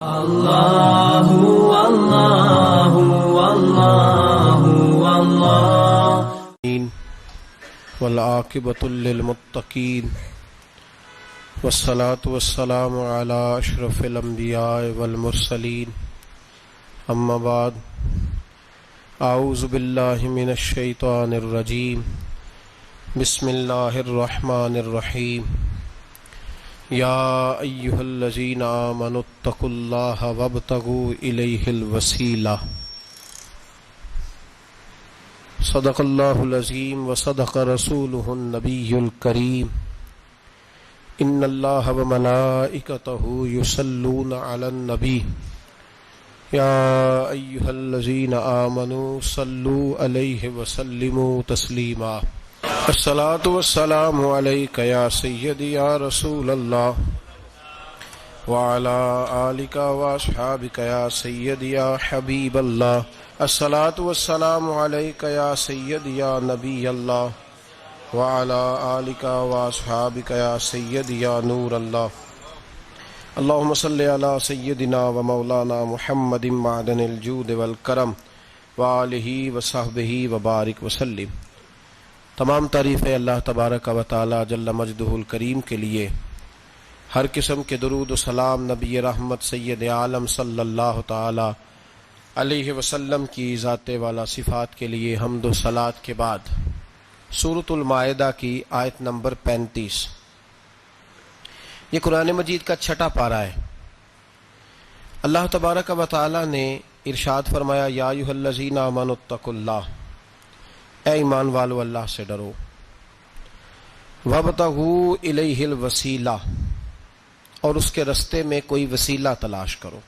اللہ اللہ اللہ اللہ والعاقبۃ للمتقین والصلاة والسلام علی اشرف الانبیاء والمرسلین اما بعد اعوذ باللہ من الشیطان الرجیم بسم اللہ الرحمن الرحیم یا ایہا الذین آمنوا اتقوا اللہ وابتغوا الیہ الوسیلہ صدق اللہ العظیم وصدق رسولہ النبی الکریم ان اللہ وملائکتہ یصلون علی النبی یا ایہا الذین آمنوا صلوا علیہ وسلموا تسلیما الصلاة والسلام علیک یا سیدی یا رسول اللہ وعلی آلک واصحابک یا سیدی یا حبیب اللہ الصلاة والسلام علیک یا سیدی یا نبی اللہ وعلی آلک واصحابک یا سیدی یا نور اللہ اللہم صلی علی سیدنا و مولانا محمد معدن الجود والکرم وآلہ وصحبہ وبارک وسلم۔ تمام تعریفیں اللہ تبارک و تعالی جل مجدہ الکریم کے لیے، ہر قسم کے درود و سلام نبی رحمت سید عالم صلی اللہ تعالی علیہ وسلم کی ذات والا صفات کے لیے حمد و صلات کے بعد سورۃ المائدہ کی آیت نمبر 35، یہ قرآن مجید کا چھٹا پارہ ہے۔ اللہ تبارک و تعالی نے ارشاد فرمایا یا ایھا الذین آمنوا اتقوا اللہ، اے ایمان والو اللہ سے ڈرو، وابتغوا الیہ الوسیلہ، اور اس کے رستے میں کوئی وسیلہ تلاش کرو،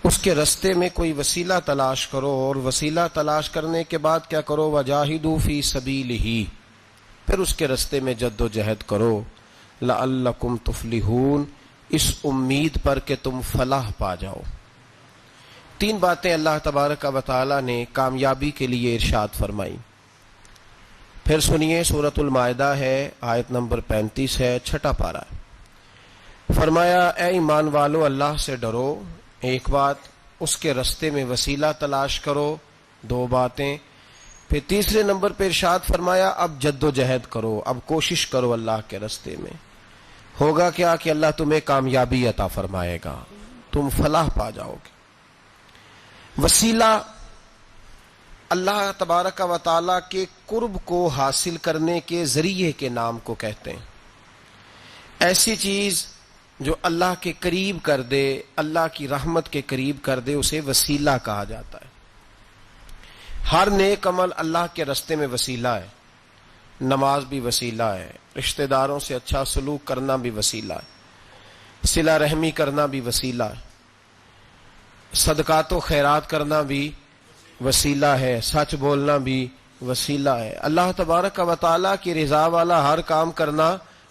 اس کے رستے میں کوئی وسیلہ تلاش کرو، اور وسیلہ تلاش کرنے کے بعد کیا کرو؟ وجاہدوا فی سبیلہ، پھر اس کے رستے میں جد و جہد کرو، لعلکم تفلحون، اس امید پر کہ تم فلاح پا جاؤ۔ تین باتیں اللہ تبارک و تعالی نے کامیابی کے لیے ارشاد فرمائی۔ پھر سنیے، سورۃ المائدہ ہے، آیت نمبر 35 ہے، چھٹا پارہ ہے۔ فرمایا اے ایمان والو اللہ سے ڈرو، ایک بات، اس کے رستے میں وسیلہ تلاش کرو، دو باتیں، پھر تیسرے نمبر پہ ارشاد فرمایا اب جد و جہد کرو، اب کوشش کرو اللہ کے رستے میں۔ ہوگا کیا کہ اللہ تمہیں کامیابی عطا فرمائے گا، تم فلاح پا جاؤ گے۔ وسیلہ اللہ تبارک و تعالی کے قرب کو حاصل کرنے کے ذریعے کے نام کو کہتے ہیں۔ ایسی چیز جو اللہ کے قریب کر دے، اللہ کی رحمت کے قریب کر دے، اسے وسیلہ کہا جاتا ہے۔ ہر نیک عمل اللہ کے رستے میں وسیلہ ہے۔ نماز بھی وسیلہ ہے، رشتہ داروں سے اچھا سلوک کرنا بھی وسیلہ ہے، صلہ رحمی کرنا بھی وسیلہ ہے، صدقات و خیرات کرنا بھی وسیلہ ہے، سچ بولنا بھی وسیلہ ہے، اللہ تبارک و تعالیٰ کی رضا والا ہر کام کرنا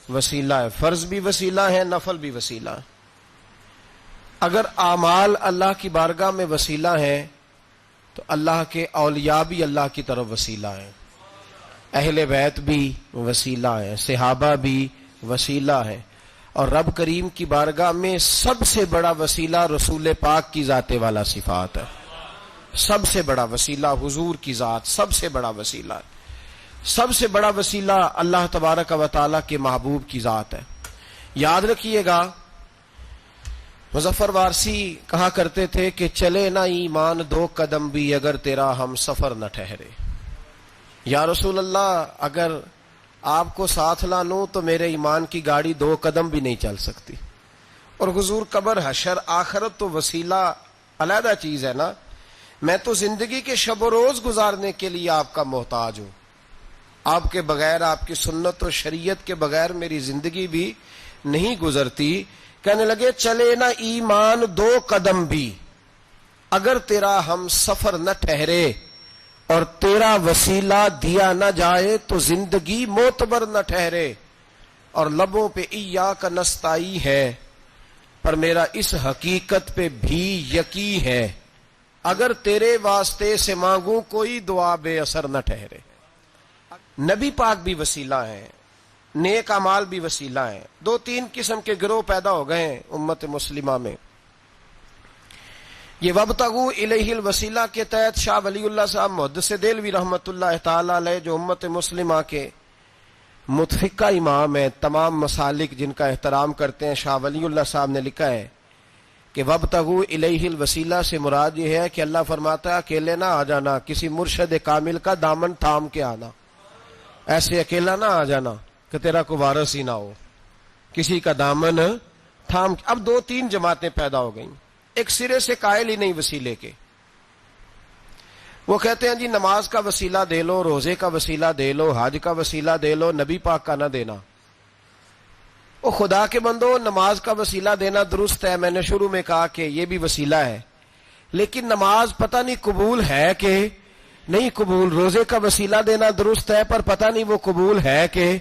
وسیلہ ہے، فرض بھی وسیلہ ہے، نفل بھی وسیلہ ہے۔ اگر اعمال اللہ کی بارگاہ میں وسیلہ ہیں تو اللہ کے اولیاء بھی اللہ کی طرف وسیلہ ہیں، اہل بیت بھی وسیلہ ہے، صحابہ بھی وسیلہ ہے، اور رب کریم کی بارگاہ میں سب سے بڑا وسیلہ رسول پاک کی ذات والا صفات ہے۔ سب سے بڑا وسیلہ حضور کی ذات، سب سے بڑا وسیلہ ہے، سب سے بڑا وسیلہ اللہ تبارک و تعالیٰ کے محبوب کی ذات ہے۔ یاد رکھیے گا، مظفر وارسی کہا کرتے تھے کہ چلے نہ ایمان دو قدم بھی اگر تیرا ہم سفر نہ ٹھہرے۔ یا رسول اللہ، اگر آپ کو ساتھ لا لوں تو میرے ایمان کی گاڑی دو قدم بھی نہیں چل سکتی۔ اور حضور قبر، حشر، آخرت تو وسیلہ علیحدہ چیز ہے نا۔ میں تو زندگی کے شب و روز گزارنے کے لیے آپ کا محتاج ہوں، آپ کے بغیر، آپ کی سنت و شریعت کے بغیر میری زندگی بھی نہیں گزرتی۔ کہنے لگے چلے نہ ایمان دو قدم بھی اگر تیرا ہم سفر نہ ٹھہرے، اور تیرا وسیلہ دیا نہ جائے تو زندگی معتبر نہ ٹھہرے۔ اور لبوں پہ ایاک نستعین ہے، پر میرا اس حقیقت پہ بھی یقین ہے، اگر تیرے واسطے سے مانگوں کوئی دعا بے اثر نہ ٹھہرے۔ نبی پاک بھی وسیلہ ہیں، نیک اعمال بھی وسیلہ ہیں. دو تین قسم کے گروہ پیدا ہو گئے ہیں امت مسلمہ میں. یہ وابتغوا الیہ الوسیلہ کے تحت شاہ ولی اللہ صاحب محدث دہلوی رحمۃ اللہ تعالی علیہ جو امت مسلمہ کے متفقہ امام ہیں، تمام مسالک جن کا احترام کرتے ہیں، شاہ ولی اللہ صاحب نے لکھا ہے کہ وابتغوا الیہ الوسیلہ سے مراد یہ ہے کہ اللہ فرماتا ہے اکیلے نہ آ جانا، کسی مرشد کامل کا دامن تھام کے آنا. ایسے اکیلا نہ آ جانا کہ تیرا کوئی وارث ہی نہ ہو، کسی کا دامن تھام. اب دو تین جماعتیں پیدا ہو گئیں. ایک سرے سے قائل ہی نہیں وسیلے کے، وہ کہتے ہیں جی نماز کا وسیلہ دے لو، روزے کا وسیلہ دے لو، حج کا وسیلہ دے لو، نبی پاک کا نہ دینا. وہ خدا کے بندو، نماز کا وسیلہ دینا درست ہے، میں نے شروع میں کہا کہ یہ بھی وسیلہ ہے، لیکن نماز پتہ نہیں قبول ہے کہ نہیں قبول. روزے کا وسیلہ دینا درست ہے پر پتہ نہیں وہ قبول ہے کہ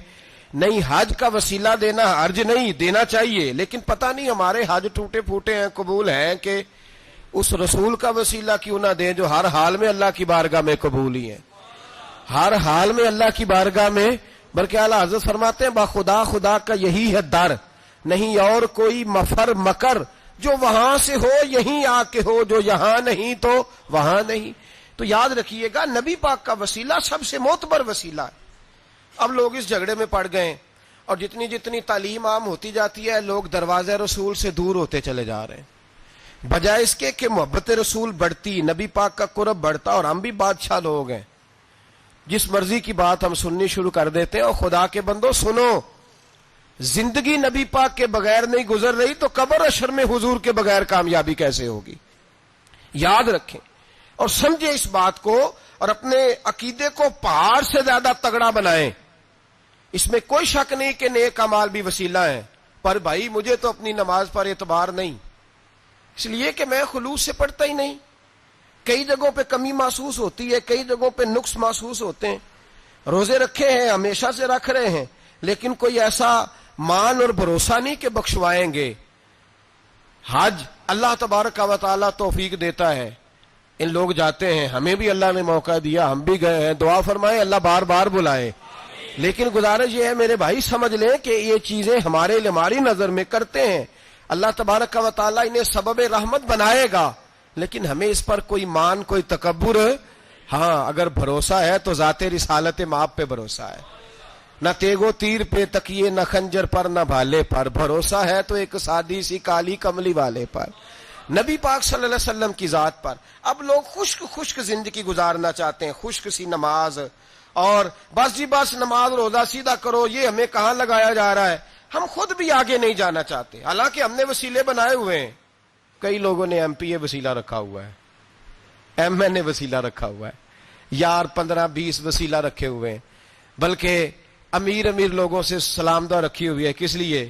نہیں. حج کا وسیلہ دینا حرج نہیں، دینا چاہیے، لیکن پتہ نہیں ہمارے حج ٹوٹے پھوٹے ہیں، قبول ہیں کہ اس رسول کا وسیلہ کیوں نہ دیں جو ہر حال میں اللہ کی بارگاہ میں قبول ہی ہے، ہر حال میں اللہ کی بارگاہ میں. بلکہ اعلیٰ حضرت فرماتے ہیں باخدا خدا کا یہی ہے در، نہیں اور کوئی مفر مکر، جو وہاں سے ہو یہیں آ کے ہو، جو یہاں نہیں تو وہاں نہیں. تو یاد رکھیے گا نبی پاک کا وسیلہ سب سے معتبر وسیلہ ہے. اب لوگ اس جھگڑے میں پڑ گئے اور جتنی جتنی تعلیم عام ہوتی جاتی ہے لوگ دروازے رسول سے دور ہوتے چلے جا رہے ہیں، بجائے اس کے کہ محبت رسول بڑھتی، نبی پاک کا قرب بڑھتا. اور ہم بھی بادشاہ لوگ ہیں، جس مرضی کی بات ہم سننی شروع کر دیتے ہیں. اور خدا کے بندو سنو، زندگی نبی پاک کے بغیر نہیں گزر رہی تو قبر حشر میں حضور کے بغیر کامیابی کیسے ہوگی؟ یاد رکھیں اور سمجھیں اس بات کو، اور اپنے عقیدے کو پہاڑ سے زیادہ تگڑا بنائیں. اس میں کوئی شک نہیں کہ نیک اعمال بھی وسیلہ ہیں، پر بھائی مجھے تو اپنی نماز پر اعتبار نہیں، اس لیے کہ میں خلوص سے پڑھتا ہی نہیں. کئی جگہوں پہ کمی محسوس ہوتی ہے، کئی جگہوں پہ نقص محسوس ہوتے ہیں. روزے رکھے ہیں، ہمیشہ سے رکھ رہے ہیں، لیکن کوئی ایسا مان اور بھروسہ نہیں کہ بخشوائیں گے. حج اللہ تبارک و تعالی توفیق دیتا ہے، ان لوگ جاتے ہیں، ہمیں بھی اللہ نے موقع دیا، ہم بھی گئے ہیں. دعا فرمائیں اللہ بار بار بلائے. لیکن گزارش یہ ہے میرے بھائی سمجھ لیں کہ یہ چیزیں ہمارے ہماری نظر میں کرتے ہیں، اللہ تبارک و تعالیٰ انہیں سبب رحمت بنائے گا، لیکن ہمیں اس پر کوئی مان، کوئی تکبر، ہاں اگر بھروسہ ہے تو ذات رسالت مآب پہ بھروسہ ہے، نہ تیگو تیر پہ تکیے، نہ خنجر پر، نہ بھالے پر. بھروسہ ہے تو ایک سادی سی کالی کملی والے پر، نبی پاک صلی اللہ علیہ وسلم کی ذات پر. اب لوگ خشک زندگی گزارنا چاہتے ہیں، خشک سی نماز، اور بس جی بس نماز روزہ سیدھا کرو، یہ ہمیں کہاں لگایا جا رہا ہے. ہم خود بھی آگے نہیں جانا چاہتے، حالانکہ ہم نے وسیلے بنائے ہوئے ہیں. کئی لوگوں نے ایم پی اے وسیلہ رکھا ہوا ہے، ایم این اے وسیلہ رکھا ہوا ہے، یار 15-20 وسیلہ رکھے ہوئے ہیں، بلکہ امیر لوگوں سے سلام دعا رکھی ہوئی ہے. کس لیے؟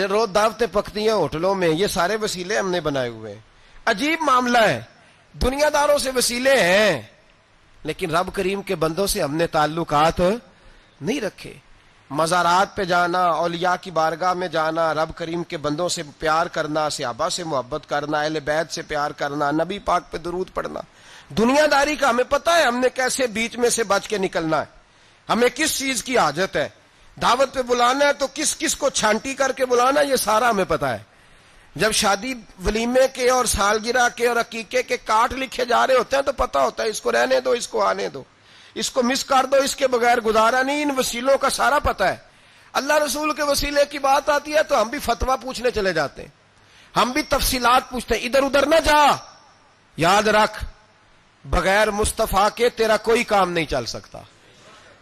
روز دعوتیں پکتی ہیں ہوٹلوں میں، یہ سارے وسیلے ہم نے بنائے ہوئے ہیں. عجیب معاملہ ہے، دنیا داروں سے وسیلے ہیں لیکن رب کریم کے بندوں سے ہم نے تعلقات نہیں رکھے. مزارات پہ جانا، اولیاء کی بارگاہ میں جانا، رب کریم کے بندوں سے پیار کرنا، صحابہ سے محبت کرنا، اہل بیت سے پیار کرنا، نبی پاک پہ درود پڑھنا، دنیا داری کا ہمیں پتہ ہے ہم نے کیسے بیچ میں سے بچ کے نکلنا ہے، ہمیں کس چیز کی حاجت ہے. دعوت پہ بلانا ہے تو کس کس کو چھانٹی کر کے بلانا، یہ سارا ہمیں پتہ ہے. جب شادی ولیمے کے اور سالگرہ کے اور عقیقے کے کارڈ لکھے جا رہے ہوتے ہیں تو پتہ ہوتا ہے اس کو رہنے دو، اس کو آنے دو، اس کو مس کر دو، اس کے بغیر گزارا نہیں. ان وسیلوں کا سارا پتہ ہے. اللہ رسول کے وسیلے کی بات آتی ہے تو ہم بھی فتویٰ پوچھنے چلے جاتے ہیں، ہم بھی تفصیلات پوچھتے ہیں. ادھر ادھر نہ جا، یاد رکھ بغیر مصطفیٰ کے تیرا کوئی کام نہیں چل سکتا،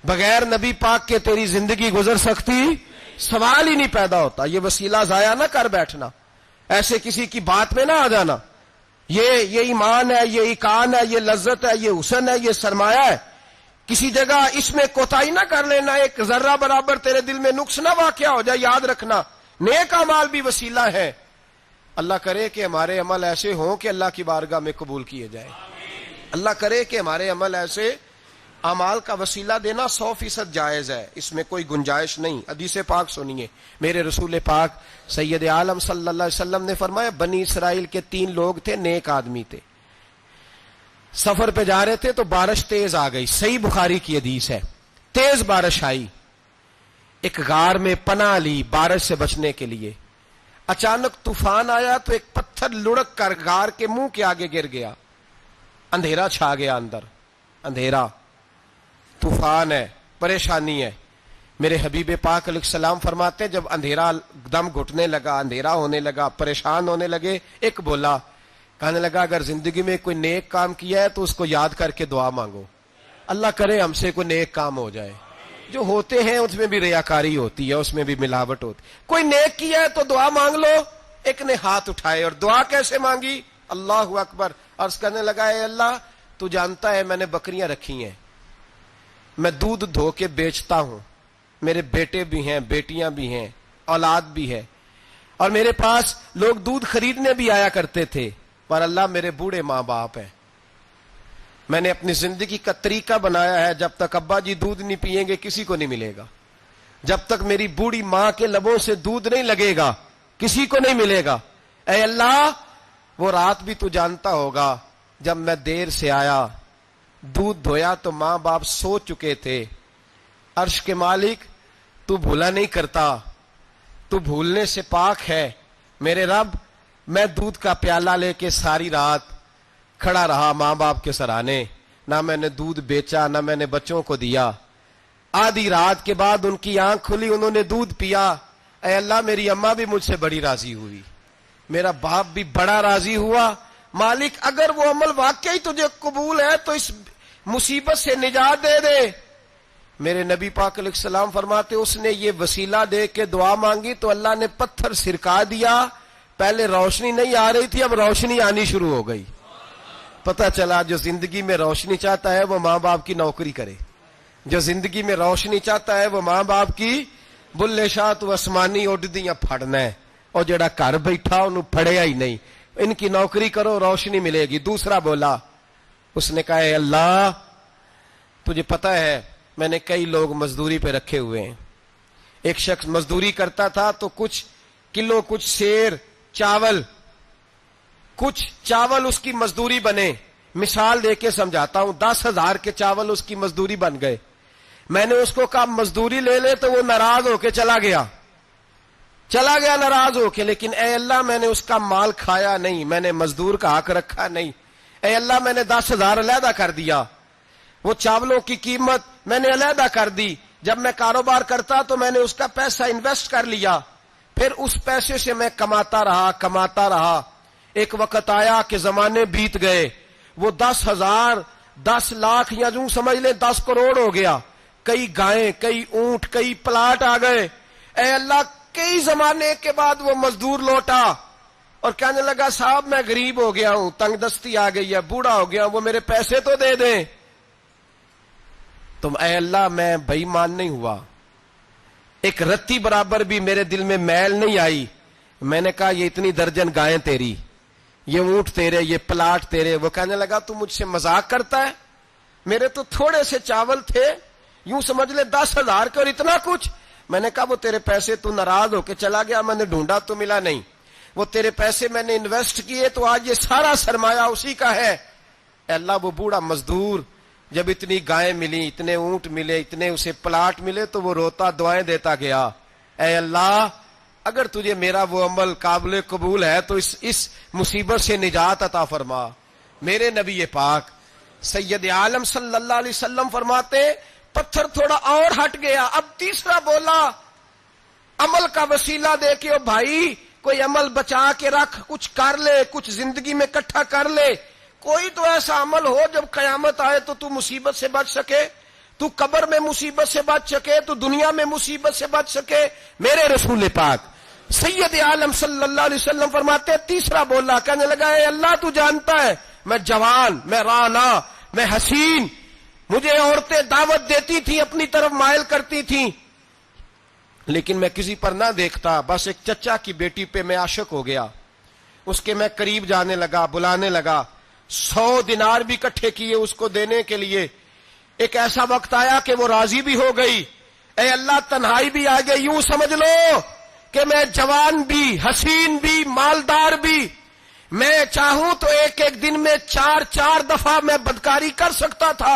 بغیر نبی پاک کے تیری زندگی گزر سکتی، سوال ہی نہیں پیدا ہوتا. یہ وسیلہ ضائع نہ کر بیٹھنا، ایسے کسی کی بات میں نہ آ جانا. یہ ایمان ہے، یہ ایقان ہے، یہ لذت ہے، یہ حسن ہے، یہ سرمایہ ہے. کسی جگہ اس میں کوتاہی نہ کر لینا، ایک ذرہ برابر تیرے دل میں نقص نہ واقع ہو جائے. یاد رکھنا نیک اعمال بھی وسیلہ ہے. اللہ کرے کہ ہمارے عمل ایسے ہوں کہ اللہ کی بارگاہ میں قبول کیے جائیں. اللہ کرے کہ ہمارے عمل ایسے، اعمال کا وسیلہ دینا 100% جائز ہے، اس میں کوئی گنجائش نہیں. حدیث پاک سنیے، میرے رسول پاک سید عالم صلی اللہ علیہ وسلم نے فرمایا بنی اسرائیل کے 3 لوگ تھے، نیک آدمی تھے، سفر پہ جا رہے تھے تو بارش تیز آ گئی. صحیح بخاری کی حدیث ہے، تیز بارش آئی. ایک غار میں پناہ لی بارش سے بچنے کے لیے. اچانک طوفان آیا تو ایک پتھر لڑک کر غار کے منہ کے آگے گر گیا. اندھیرا چھا گیا اندر, اندھیرا, طوفان ہے, پریشانی ہے. میرے حبیب پاک علیہ السلام فرماتے ہیں جب اندھیرا دم گھٹنے لگا, اندھیرا ہونے لگا, پریشان ہونے لگے, ایک بولا, کہنے لگا اگر زندگی میں کوئی نیک کام کیا ہے تو اس کو یاد کر کے دعا مانگو, اللہ کرے ہم سے کوئی نیک کام ہو جائے. جو ہوتے ہیں اس میں بھی ریاکاری ہوتی ہے, اس میں بھی ملاوٹ ہوتی. کوئی نیک کیا ہے تو دعا مانگ لو. ایک نے ہاتھ اٹھائے اور دعا کیسے مانگی؟ اللہ اکبر. عرض کرنے لگا اے اللہ تو جانتا ہے میں نے بکریاں رکھی ہیں, میں دودھ دھو کے بیچتا ہوں, میرے بیٹے بھی ہیں, بیٹیاں بھی ہیں, اولاد بھی ہے, اور میرے پاس لوگ دودھ خریدنے بھی آیا کرتے تھے, پر اللہ میرے بوڑھے ماں باپ ہیں. میں نے اپنی زندگی کا طریقہ بنایا ہے جب تک ابا جی دودھ نہیں پیئیں گے کسی کو نہیں ملے گا, جب تک میری بوڑھی ماں کے لبوں سے دودھ نہیں لگے گا کسی کو نہیں ملے گا. اے اللہ وہ رات بھی تو جانتا ہوگا جب میں دیر سے آیا, دودھ دھویا تو ماں باپ سو چکے تھے. عرش کے مالک تو بھولا نہیں کرتا, تو بھولنے سے پاک ہے. میرے رب میں دودھ کا پیالہ لے کے ساری رات کھڑا رہا ماں باپ کے سرانے, نہ میں نے دودھ بیچا نہ میں نے بچوں کو دیا. آدھی رات کے بعد ان کی آنکھ کھلی, انہوں نے دودھ پیا. اے اللہ میری اماں بھی مجھ سے بڑی راضی ہوئی, میرا باپ بھی بڑا راضی ہوا. مالک اگر وہ عمل واقعی تجھے قبول ہے تو اس مصیبت سے نجات دے دے. میرے نبی پاک علیہ السلام فرماتے اس نے یہ وسیلہ دے کے دعا مانگی تو اللہ نے پتھر سرکا دیا. پہلے روشنی نہیں آ رہی تھی, اب روشنی آنی شروع ہو گئی. پتہ چلا جو زندگی میں روشنی چاہتا ہے وہ ماں باپ کی نوکری کرے, جو زندگی میں روشنی چاہتا ہے وہ ماں باپ کی بلے شاہ تو آسمانی اڈدیاں پھڑنا ہے, اور جڑا گھر بیٹھا انہوں پھڑیا ہی نہیں. ان کی نوکری کرو روشنی ملے گی. دوسرا بولا, اس نے کہا اے اللہ تجھے پتہ ہے میں نے کئی لوگ مزدوری پہ رکھے ہوئے ہیں. ایک شخص مزدوری کرتا تھا تو کچھ کلو کچھ سیر چاول, کچھ چاول اس کی مزدوری بنے. مثال دے کے سمجھاتا ہوں, 10,000 کے چاول اس کی مزدوری بن گئے. میں نے اس کو کہا مزدوری لے لے تو وہ ناراض ہو کے چلا گیا ناراض ہو کے. لیکن اے اللہ میں نے اس کا مال کھایا نہیں, میں نے مزدور کا حق رکھا نہیں. اے اللہ میں نے 10,000 علیحدہ کر دیا, وہ چاولوں کی قیمت میں نے علیحدہ کر دی. جب میں کاروبار کرتا تو میں نے اس کا پیسہ انویسٹ کر لیا, پھر اس پیسے سے میں کماتا رہا. ایک وقت آیا کہ زمانے بیت گئے, وہ 10,000 10 لاکھ یا یوں سمجھ لیں 10 کروڑ ہو گیا. کئی گائیں, کئی اونٹ, کئی پلاٹ آ گئے. اے اللہ کئی زمانے کے بعد وہ مزدور لوٹا اور کہنے لگا صاحب میں غریب ہو گیا ہوں, تنگ دستی آ گئی ہے, بوڑھا ہو گیا ہوں, وہ میرے پیسے تو دے دیں. تم اے اللہ میں بے ایمان نہیں ہوا, ایک رتی برابر بھی میرے دل میں میل نہیں آئی. میں نے کہا یہ اتنی درجن گائیں تیری, یہ اونٹ تیرے, یہ پلاٹ تیرے. وہ کہنے لگا تو مجھ سے مذاق کرتا ہے, میرے تو تھوڑے سے چاول تھے, یوں سمجھ لے 10,000 کے اور اتنا کچھ. میں نے کہا وہ تیرے پیسے تو ناراض ہو کے چلا گیا, میں نے ڈھونڈا تو ملا نہیں. وہ تیرے پیسے میں نے انویسٹ کیے تو آج یہ سارا سرمایہ اسی کا ہے. اے اللہ وہ بوڑھا مزدور جب اتنی گائیں ملی, اتنے اونٹ ملے, اتنے اسے پلاٹ ملے تو وہ روتا دعائیں دیتا گیا. اے اللہ اگر تجھے میرا وہ عمل قابل قبول ہے تو اس مصیبت سے نجات عطا فرما. میرے نبی پاک سید عالم صلی اللہ علیہ وسلم فرماتے پتھر تھوڑا اور ہٹ گیا. اب تیسرا بولا عمل کا وسیلہ دے کے, او بھائی کوئی عمل بچا کے رکھ, کچھ کر لے, کچھ زندگی میں اکٹھا کر لے. کوئی تو ایسا عمل ہو جب قیامت آئے تو مصیبت سے بچ سکے, تو قبر میں مصیبت سے بچ سکے, تو دنیا میں مصیبت سے بچ سکے. میرے رسول پاک سید عالم صلی اللہ علیہ وسلم فرماتے تیسرا بولا, کہنے لگا اے اللہ تو جانتا ہے میں جوان, میں رانا, میں حسین, مجھے عورتیں دعوت دیتی تھیں, اپنی طرف مائل کرتی تھیں, لیکن میں کسی پر نہ دیکھتا. بس ایک چچا کی بیٹی پہ میں عاشق ہو گیا, اس کے میں قریب جانے لگا, بلانے لگا. 100 دینار بھی اکٹھے کیے اس کو دینے کے لیے. ایک ایسا وقت آیا کہ وہ راضی بھی ہو گئی. اے اللہ تنہائی بھی آ گئی. یوں سمجھ لو کہ میں جوان بھی, حسین بھی, مالدار بھی, میں چاہوں تو ایک ایک دن میں 4 دفعہ میں بدکاری کر سکتا تھا.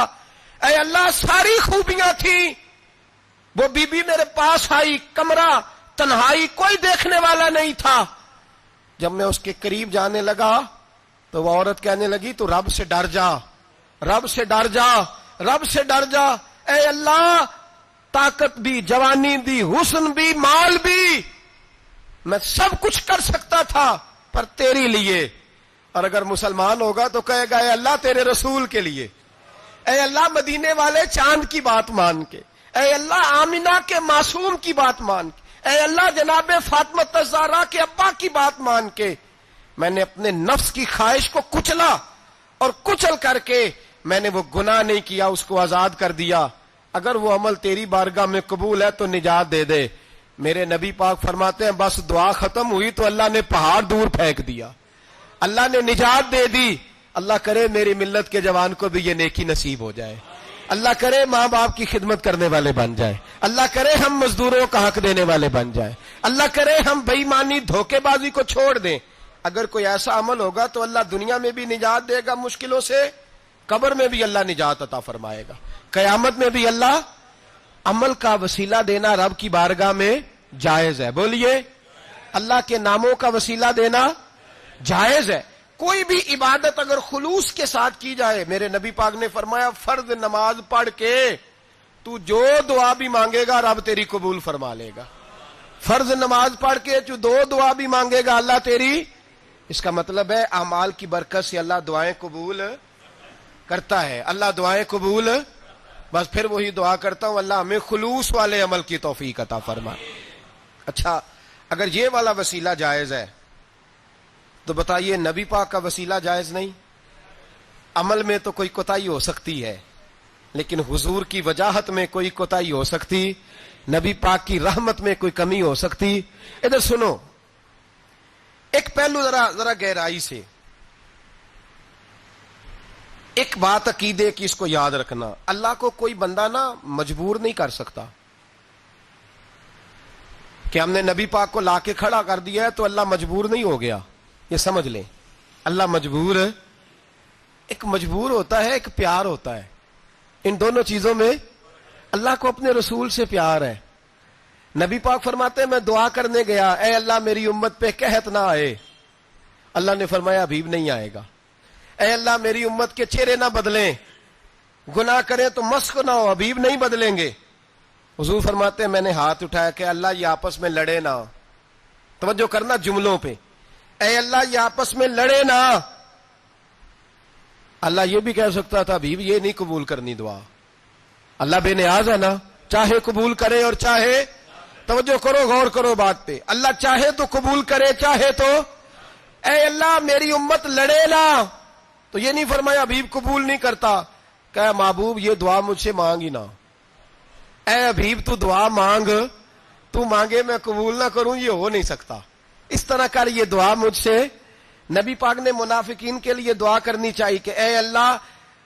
اے اللہ ساری خوبیاں تھیں, وہ بی بی میرے پاس آئی، کمرہ تنہائی، کوئی دیکھنے والا نہیں تھا. جب میں اس کے قریب جانے لگا تو وہ عورت کہنے لگی تو رب سے ڈر جا، رب سے ڈر جا، رب سے ڈر جا. اے اللہ، طاقت بھی، جوانی بھی، حسن بھی، مال بھی، میں سب کچھ کر سکتا تھا پر تیری لیے. اور اگر مسلمان ہوگا تو کہے گا اے اللہ تیرے رسول کے لیے، اے اللہ مدینے والے چاند کی بات مان کے، اے اللہ آمنہ کے معصوم کی بات مان کے، اے اللہ جناب فاطمہ الزہرا کے ابا کی بات مان کے میں نے اپنے نفس کی خواہش کو کچلا اور کچل کر کے میں نے وہ گناہ نہیں کیا، اس کو آزاد کر دیا. اگر وہ عمل تیری بارگاہ میں قبول ہے تو نجات دے دے. میرے نبی پاک فرماتے ہیں بس دعا ختم ہوئی تو اللہ نے پہاڑ دور پھینک دیا، اللہ نے نجات دے دی. اللہ کرے میری ملت کے جوان کو بھی یہ نیکی نصیب ہو جائے، اللہ کرے ماں باپ کی خدمت کرنے والے بن جائیں، اللہ کرے ہم مزدوروں کا حق دینے والے بن جائیں، اللہ کرے ہم بے ایمانی دھوکے بازی کو چھوڑ دیں. اگر کوئی ایسا عمل ہوگا تو اللہ دنیا میں بھی نجات دے گا مشکلوں سے، قبر میں بھی اللہ نجات عطا فرمائے گا، قیامت میں بھی اللہ. عمل کا وسیلہ دینا رب کی بارگاہ میں جائز ہے. بولیے، اللہ کے ناموں کا وسیلہ دینا جائز ہے. کوئی بھی عبادت اگر خلوص کے ساتھ کی جائے، میرے نبی پاک نے فرمایا فرض نماز پڑھ کے تو جو دعا بھی مانگے گا رب تیری قبول فرما لے گا. فرض نماز پڑھ کے تو دو دعا بھی مانگے گا اللہ تیری. اس کا مطلب ہے اعمال کی برکت سے اللہ دعائیں قبول کرتا ہے، اللہ دعائیں قبول. بس پھر وہی دعا کرتا ہوں اللہ ہمیں خلوص والے عمل کی توفیق عطا فرما. اچھا، اگر یہ والا وسیلہ جائز ہے تو بتائیے نبی پاک کا وسیلہ جائز نہیں؟ عمل میں تو کوئی کوتاہی ہو سکتی ہے لیکن حضور کی وجاہت میں کوئی کوتاہی ہو سکتی، نبی پاک کی رحمت میں کوئی کمی ہو سکتی. ادھر سنو، ایک پہلو ذرا گہرائی سے، ایک بات عقیدے کی اس کو یاد رکھنا، اللہ کو کوئی بندہ نا مجبور نہیں کر سکتا کہ ہم نے نبی پاک کو لا کے کھڑا کر دیا ہے تو اللہ مجبور نہیں ہو گیا. یہ سمجھ لیں، اللہ مجبور، ایک مجبور ہوتا ہے، ایک پیار ہوتا ہے. ان دونوں چیزوں میں اللہ کو اپنے رسول سے پیار ہے. نبی پاک فرماتے ہیں میں دعا کرنے گیا، اے اللہ میری امت پہ قحط نہ آئے. اللہ نے فرمایا حبیب نہیں آئے گا. اے اللہ میری امت کے چہرے نہ بدلیں، گناہ کریں تو مسخ نہ ہو، حبیب نہیں بدلیں گے. حضور فرماتے ہیں میں نے ہاتھ اٹھایا کہ اللہ یہ آپس میں لڑے نہ. توجہ کرنا جملوں پہ، اے اللہ یہ آپس میں لڑے نہ. اللہ یہ بھی کہہ سکتا تھا حبیب یہ نہیں قبول کرنی دعا. اللہ بے نیاز ہے نا، چاہے قبول کرے اور چاہے، توجہ کرو غور کرو بات پہ، اللہ چاہے تو قبول کرے چاہے تو. اے اللہ میری امت لڑے نہ، تو یہ نہیں فرمایا حبیب قبول نہیں کرتا، کہ محبوب یہ دعا مجھ سے مانگ ہی نہ. اے حبیب تو دعا مانگ، تو مانگے میں قبول نہ کروں، یہ ہو نہیں سکتا. اس طرح کر یہ دعا مجھ سے. نبی پاک نے منافقین کے لیے دعا کرنی چاہیے کہ اے اللہ،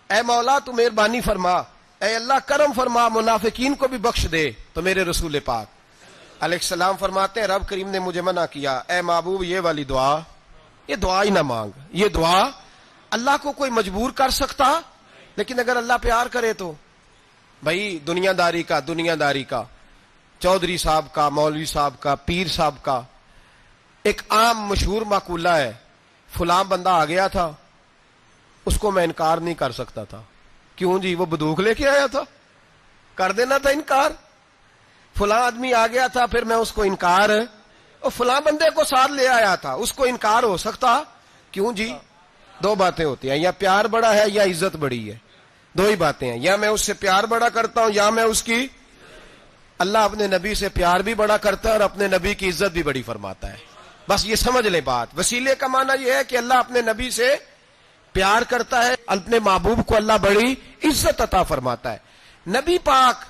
اے مولا تو مہربانی فرما، اے اللہ کرم فرما، منافقین کو بھی بخش دے. تو میرے رسول پاک علیہ السلام فرماتے ہیں رب کریم نے مجھے منع کیا، اے محبوب یہ والی دعا، یہ دعا ہی نہ مانگ. یہ دعا اللہ کو کوئی مجبور کر سکتا، لیکن اگر اللہ پیار کرے تو. بھائی دنیا داری کا چودھری صاحب کا، مولوی صاحب کا، پیر صاحب کا ایک عام مشہور مقولہ ہے، فلاں بندہ آ گیا تھا اس کو میں انکار نہیں کر سکتا تھا. کیوں جی؟ وہ بندوق لے کے آیا تھا، کر دینا تھا انکار. فلاں آدمی آ گیا تھا پھر میں اس کو انکار، اور فلاں بندے کو ساتھ لے آیا تھا اس کو انکار ہو سکتا؟ کیوں جی؟ دو باتیں ہوتی ہیں، یا پیار بڑا ہے یا عزت بڑی ہے. دو ہی باتیں ہیں، یا میں اس سے پیار بڑا کرتا ہوں یا میں اس کی. اللہ اپنے نبی سے پیار بھی بڑا کرتا ہے اور اپنے نبی کی عزت بھی بڑی فرماتا ہے. بس یہ سمجھ لیں بات. وسیلے کا معنی یہ ہے کہ اللہ اپنے نبی سے پیار کرتا ہے، اپنے محبوب کو اللہ بڑی عزت عطا فرماتا ہے. نبی پاک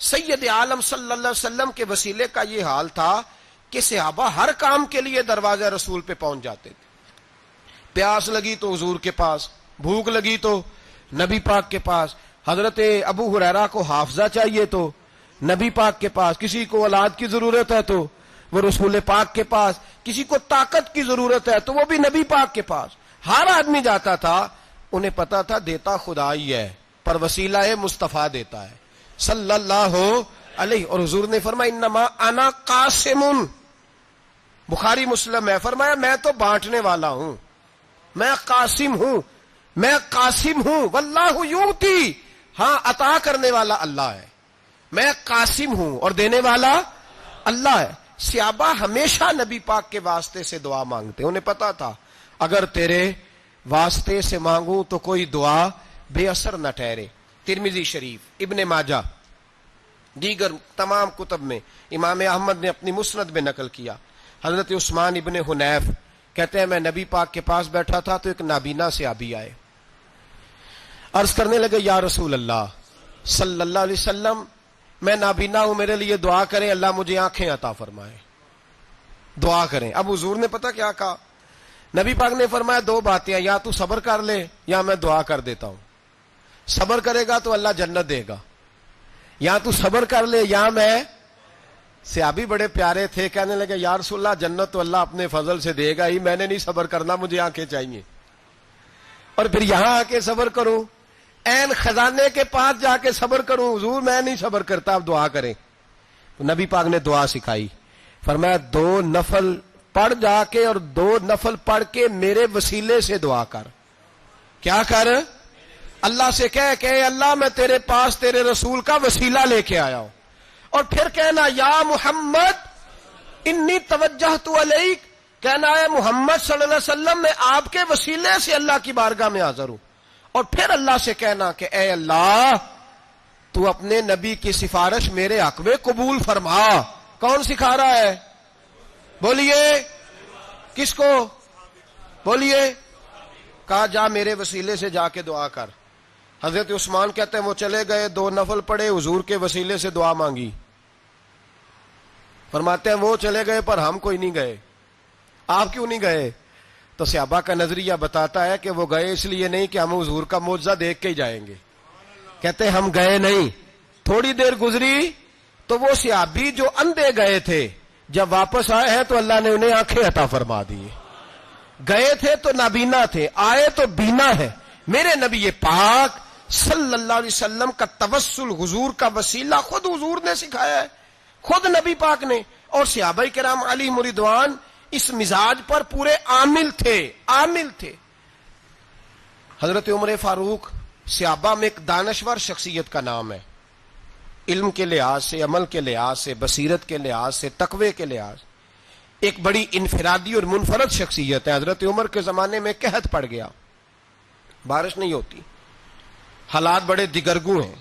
سید عالم صلی اللہ علیہ وسلم کے وسیلے کا یہ حال تھا کہ صحابہ ہر کام کے لیے دروازہ رسول پہ پہنچ جاتے تھے. پیاس لگی تو حضور کے پاس، بھوک لگی تو نبی پاک کے پاس. حضرت ابو ہریرہ کو حافظہ چاہیے تو نبی پاک کے پاس، کسی کو اولاد کی ضرورت ہے تو وہ رسول پاک کے پاس، کسی کو طاقت کی ضرورت ہے تو وہ بھی نبی پاک کے پاس. ہر آدمی جاتا تھا، انہیں پتا تھا دیتا خدا ہی ہے پر وسیلہ مصطفیٰ دیتا ہے صلی اللہ علیہ، اور حضور نے فرمایا انما انا قاسم، بخاری مسلم ہے، فرمایا میں تو بانٹنے والا ہوں، میں قاسم ہوں، میں قاسم ہوں، واللہ یؤتی، ہاں عطا کرنے والا اللہ ہے، میں قاسم ہوں اور دینے والا اللہ ہے۔ صحابہ ہمیشہ نبی پاک کے واسطے سے دعا مانگتے، انہیں پتا تھا اگر تیرے واسطے سے مانگوں تو کوئی دعا بے اثر نہ ٹھہرے۔ ترمذی شریف، ابن ماجہ، دیگر تمام کتب میں، امام احمد نے اپنی مسند میں نقل کیا، حضرت عثمان ابن حنیف کہتے ہیں میں نبی پاک کے پاس بیٹھا تھا تو ایک نابینا صحابی آئے، عرض کرنے لگے یا رسول اللہ صلی اللہ علیہ وسلم میں نابینا ہوں، میرے لیے دعا کریں اللہ مجھے آنکھیں عطا فرمائے، دعا کریں۔ اب حضور نے پتہ کیا کہا، نبی پاک نے فرمایا دو باتیں، یا تو صبر کر لے یا میں دعا کر دیتا ہوں، صبر کرے گا تو اللہ جنت دے گا، یا تو صبر کر لے یا میں۔ صحابی بڑے پیارے تھے، کہنے لگے یا رسول اللہ جنت تو اللہ اپنے فضل سے دے گا ہی، میں نے نہیں صبر کرنا، مجھے آنکھیں چاہیے، اور پھر یہاں آ کے صبر کروں، این خزانے کے پاس جا کے صبر کروں، حضور میں نہیں صبر کرتا، اب دعا کریں۔ تو نبی پاک نے دعا سکھائی، فرمایا دو نفل پڑھ جا کے اور دو نفل پڑھ کے میرے وسیلے سے دعا کر۔ کیا کر؟ اللہ سے کہہ کہ اللہ میں تیرے پاس تیرے رسول کا وسیلہ لے کے آیا ہوں، اور پھر کہنا یا محمد انی توجہت الیک، کہنا ہے محمد صلی اللہ علیہ وسلم میں آپ کے وسیلے سے اللہ کی بارگاہ میں حاضر ہوں، اور پھر اللہ سے کہنا کہ اے اللہ تو اپنے نبی کی سفارش میرے حق میں قبول فرما۔ کون سکھا رہا ہے؟ بولیے کس کو؟ بولیے۔ کہا جا میرے وسیلے سے جا کے دعا کر۔ حضرت عثمان کہتے ہیں وہ چلے گئے، دو نفل پڑھے، حضور کے وسیلے سے دعا مانگی۔ فرماتے ہیں وہ چلے گئے پر ہم کوئی نہیں گئے۔ آپ کیوں نہیں گئے؟ تو صحابہ کا نظریہ بتاتا ہے کہ وہ گئے اس لیے نہیں کہ ہم حضور کا معجزہ دیکھ کے ہی جائیں گے، کہتے ہم گئے نہیں۔ تھوڑی دیر گزری تو وہ صحابی جو اندھے گئے تھے جب واپس آئے ہیں تو اللہ نے انہیں آنکھیں عطا فرما دی۔ گئے تھے تو نابینا تھے، آئے تو بینا ہے۔ میرے نبی پاک صلی اللہ علیہ وسلم کا توسل، حضور کا وسیلہ خود حضور نے سکھایا ہے، خود نبی پاک نے، اور صحابہ کرام علیہم رضوان اس مزاج پر پورے عامل تھے۔ حضرت عمر فاروق صحابہ میں ایک دانشور شخصیت کا نام ہے، علم کے لحاظ سے، عمل کے لحاظ سے، بصیرت کے لحاظ سے، تقوی کے لحاظ سے ایک بڑی انفرادی اور منفرد شخصیت ہے۔ حضرت عمر کے زمانے میں قحط پڑ گیا، بارش نہیں ہوتی، حالات بڑے دگرگوں ہیں،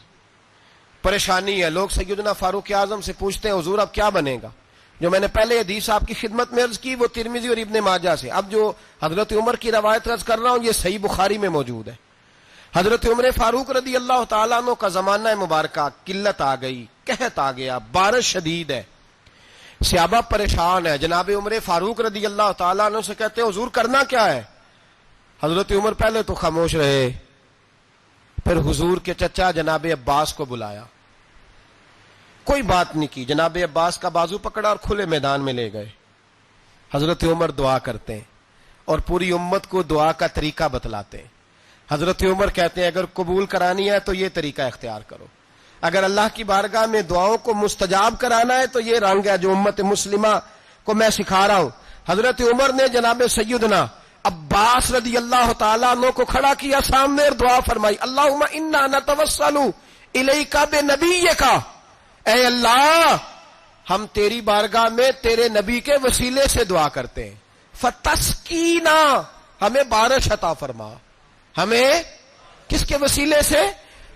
پریشانی ہے۔ لوگ سیدنا فاروق اعظم سے پوچھتے ہیں حضور اب کیا بنے گا؟ جو میں نے پہلے حدیث آپ کی خدمت میں عرض کی وہ ترمذی اور ابن ماجہ سے، اب جو حضرت عمر کی روایت عرض کر رہا ہوں یہ صحیح بخاری میں موجود ہے۔ حضرت عمر فاروق رضی اللہ تعالیٰ عنہ کا زمانہ مبارکہ، قلت آ گئی، قحط آ گیا، بارش شدید ہے، صحابہ پریشان ہے۔ جناب عمر فاروق رضی اللہ تعالیٰ عنہ سے کہتے ہیں حضور کرنا کیا ہے؟ حضرت عمر پہلے تو خاموش رہے، پھر حضور کے چچا جناب عباس کو بلایا، کوئی بات نہیں کی، جناب عباس کا بازو پکڑا اور کھلے میدان میں لے گئے۔ حضرت عمر دعا کرتے ہیں اور پوری امت کو دعا کا طریقہ بتلاتے ہیں۔ حضرت عمر کہتے ہیں اگر قبول کرانی ہے تو یہ طریقہ اختیار کرو، اگر اللہ کی بارگاہ میں دعاؤں کو مستجاب کرانا ہے تو یہ رنگ ہے جو امت مسلمہ کو میں سکھا رہا ہوں۔ حضرت عمر نے جناب سیدنا عباس رضی اللہ تعالیٰ عنہ کو کھڑا کیا سامنے اور دعا فرمائی، اللہم انا نتوسل الیک بنبیک، اے اللہ ہم تیری بارگاہ میں تیرے نبی کے وسیلے سے دعا کرتے ہیں، فتسقینا، ہمیں بارش عطا فرما۔ ہمیں کس کے وسیلے سے؟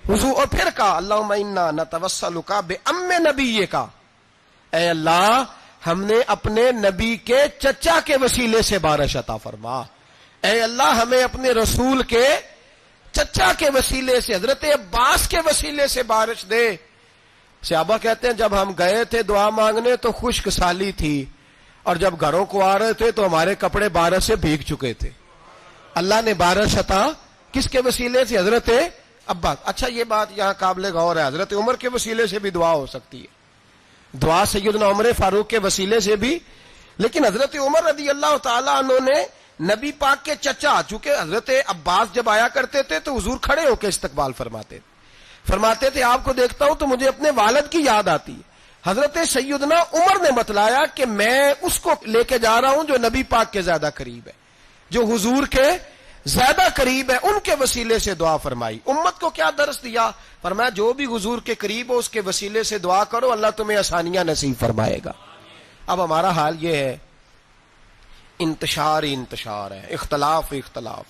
حضور۔ اور پھر کہا اللہم انا نتوسلک بام نبیک، اے اللہ ہم نے اپنے نبی کے چچا کے وسیلے سے بارش عطا فرما، اے اللہ ہمیں اپنے رسول کے چچا کے وسیلے سے، حضرت عباس کے وسیلے سے بارش دے۔ صحابہ کہتے ہیں جب ہم گئے تھے دعا مانگنے تو خشک سالی تھی، اور جب گھروں کو آ رہے تھے تو ہمارے کپڑے بارش سے بھیگ چکے تھے۔ اللہ نے بارش عطا کس کے وسیلے سے؟ حضرت عباس۔ اچھا یہ بات یہاں قابل غور ہے، حضرت عمر کے وسیلے سے بھی دعا ہو سکتی ہے، دعا سیدنا عمر فاروق کے وسیلے سے بھی، لیکن حضرت عمر رضی اللہ تعالیٰ عنہ نے نبی پاک کے چچا، چونکہ حضرت عباس جب آیا کرتے تھے تو حضور کھڑے ہو کے استقبال فرماتے تھے، آپ کو دیکھتا ہوں تو مجھے اپنے والد کی یاد آتی ہے، حضرت سیدنا عمر نے بتلایا کہ میں اس کو لے کے جا رہا ہوں جو نبی پاک کے زیادہ قریب ہے، جو حضور کے زیادہ قریب ہے، ان کے وسیلے سے دعا فرمائی۔ امت کو کیا درس دیا؟ فرمایا جو بھی حضور کے قریب ہو اس کے وسیلے سے دعا کرو، اللہ تمہیں آسانیاں نصیب فرمائے گا۔ اب ہمارا حال یہ ہے، انتشار ہی انتشار ہے، اختلاف ہی اختلاف،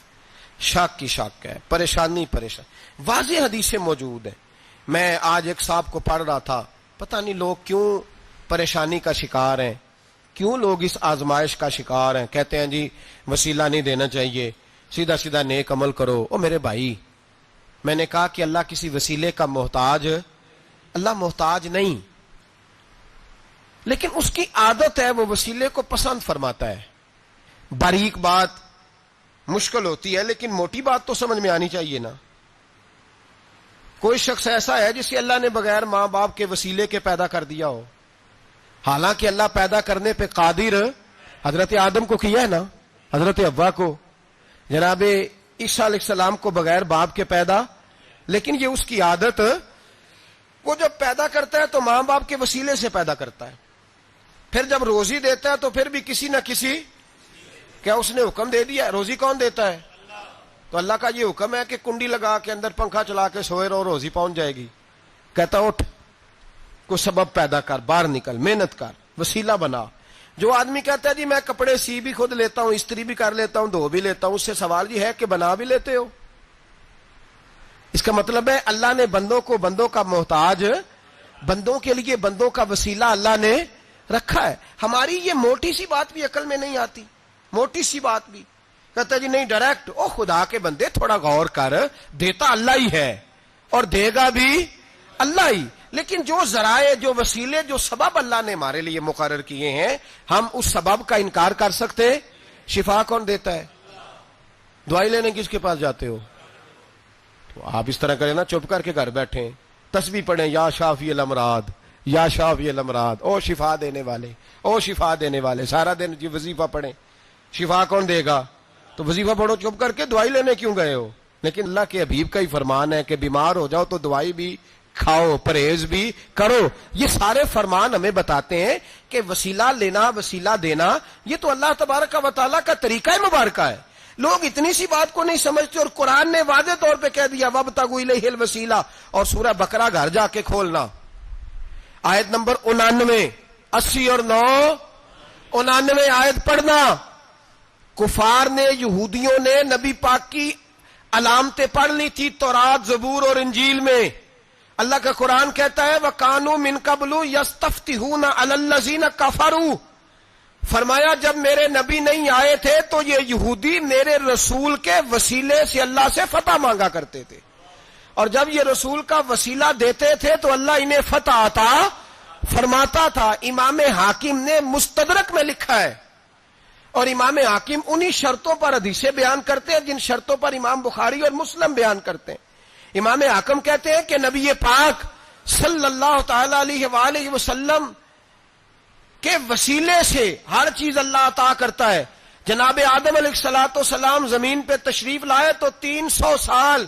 شک کی شک ہے، پریشانی پریشان، واضح حدیثیں موجود ہیں۔ میں آج ایک صاحب کو پڑھ رہا تھا، پتہ نہیں لوگ کیوں پریشانی کا شکار ہیں، کیوں لوگ اس آزمائش کا شکار ہیں، کہتے ہیں جی وسیلہ نہیں دینا چاہیے، سیدھا سیدھا نیک عمل کرو۔ او میرے بھائی، میں نے کہا کہ اللہ کسی وسیلے کا محتاج، اللہ محتاج نہیں، لیکن اس کی عادت ہے وہ وسیلے کو پسند فرماتا ہے۔ باریک بات مشکل ہوتی ہے لیکن موٹی بات تو سمجھ میں آنی چاہیے نا۔ کوئی شخص ایسا ہے جسے اللہ نے بغیر ماں باپ کے وسیلے کے پیدا کر دیا ہو، حالانکہ اللہ پیدا کرنے پہ قادر، حضرت آدم کو کیا ہے نا، حضرت حوا کو، جناب عیسیٰ علیہ السلام کو بغیر باپ کے پیدا، لیکن یہ اس کی عادت، وہ جب پیدا کرتا ہے تو ماں باپ کے وسیلے سے پیدا کرتا ہے، پھر جب روزی دیتا ہے تو پھر بھی کسی نہ کسی، کیا اس نے حکم دے دیا؟ روزی کون دیتا ہے؟ تو اللہ کا یہ حکم ہے کہ کنڈی لگا کے اندر پنکھا چلا کے سوئے رہو، روزی پہنچ جائے گی۔ کہتا اٹھ، کوئی سبب پیدا کر، باہر نکل، محنت کر، وسیلہ بنا۔ جو آدمی کہتا ہے جی میں کپڑے سی بھی خود لیتا ہوں، استری بھی کر لیتا ہوں، دھو بھی لیتا ہوں، اس سے سوال یہ ہے کہ بنا بھی لیتے ہو؟ اس کا مطلب ہے اللہ نے بندوں کو بندوں کا محتاج، بندوں کے لیے بندوں کا وسیلہ اللہ نے رکھا ہے۔ ہماری یہ موٹی سی بات بھی عقل میں نہیں آتی، موٹی سی بات بھی، کہتا جی نہیں ڈائریکٹ، او خدا کے بندے تھوڑا غور کر، دیتا اللہ ہی ہے اور دے گا بھی اللہ ہی، لیکن جو ذرائع، جو وسیلے، جو سبب اللہ نے ہمارے لیے مقرر کیے ہیں، ہم اس سبب کا انکار کر سکتے؟ شفا کون دیتا ہے؟ دوائی لینے کس کے پاس جاتے ہو؟ تو آپ اس طرح کریں نا، چپ کر کے گھر بیٹھیں، تسبیح پڑھیں، یا شافی الامراض، یا شافی الامراض، او شفا دینے والے، او شفا دینے والے، سارا دن جی وظیفہ پڑھیں، شفا کون دے گا؟ تو وظیفہ پڑھو چپ کر کے، دوائی لینے کیوں گئے ہو؟ لیکن اللہ کے حبیب کا ہی فرمان ہے کہ بیمار ہو جاؤ تو دوائی بھی کھاؤ، پرہیز بھی کرو۔ یہ سارے فرمان ہمیں بتاتے ہیں کہ وسیلہ لینا، وسیلہ دینا، یہ تو اللہ تبارک و تعالیٰ کا طریقہ مبارکہ ہے۔ لوگ اتنی سی بات کو نہیں سمجھتے، اور قرآن نے واضح طور پہ کہہ دیا وَابْتَغُوا إِلَيْهِ الْوَسِيلَةَ، اور سورہ بقرہ گھر جا کے کھولنا، آیت نمبر 99، 80 اور 9، 99 آیت پڑھنا۔ کفار نے، یہودیوں نے نبی پاک کی علامتیں پڑھ لی تھی تورات، زبور اور انجیل میں۔ اللہ کا قرآن کہتا ہے وَكَانُوا مِن قَبْلُ يَسْتَفْتِحُونَ عَلَى الَّذِينَ كَفَرُوا، فرمایا جب میرے نبی نہیں آئے تھے تو یہ یہودی میرے رسول کے وسیلے سے اللہ سے فتح مانگا کرتے تھے، اور جب یہ رسول کا وسیلہ دیتے تھے تو اللہ انہیں فتح عطا فرماتا تھا۔ امام حاکم نے مستدرک میں لکھا ہے، اور امام حاکم انہی شرطوں پر حدیثیں بیان کرتے ہیں جن شرطوں پر امام بخاری اور مسلم بیان کرتے ہیں۔ امام حاکم کہتے ہیں کہ نبی پاک صلی اللہ تعالی علیہ وآلہ وسلم کے وسیلے سے ہر چیز اللہ عطا کرتا ہے۔ جناب آدم علیہ السلام زمین پہ تشریف لائے تو 300 سال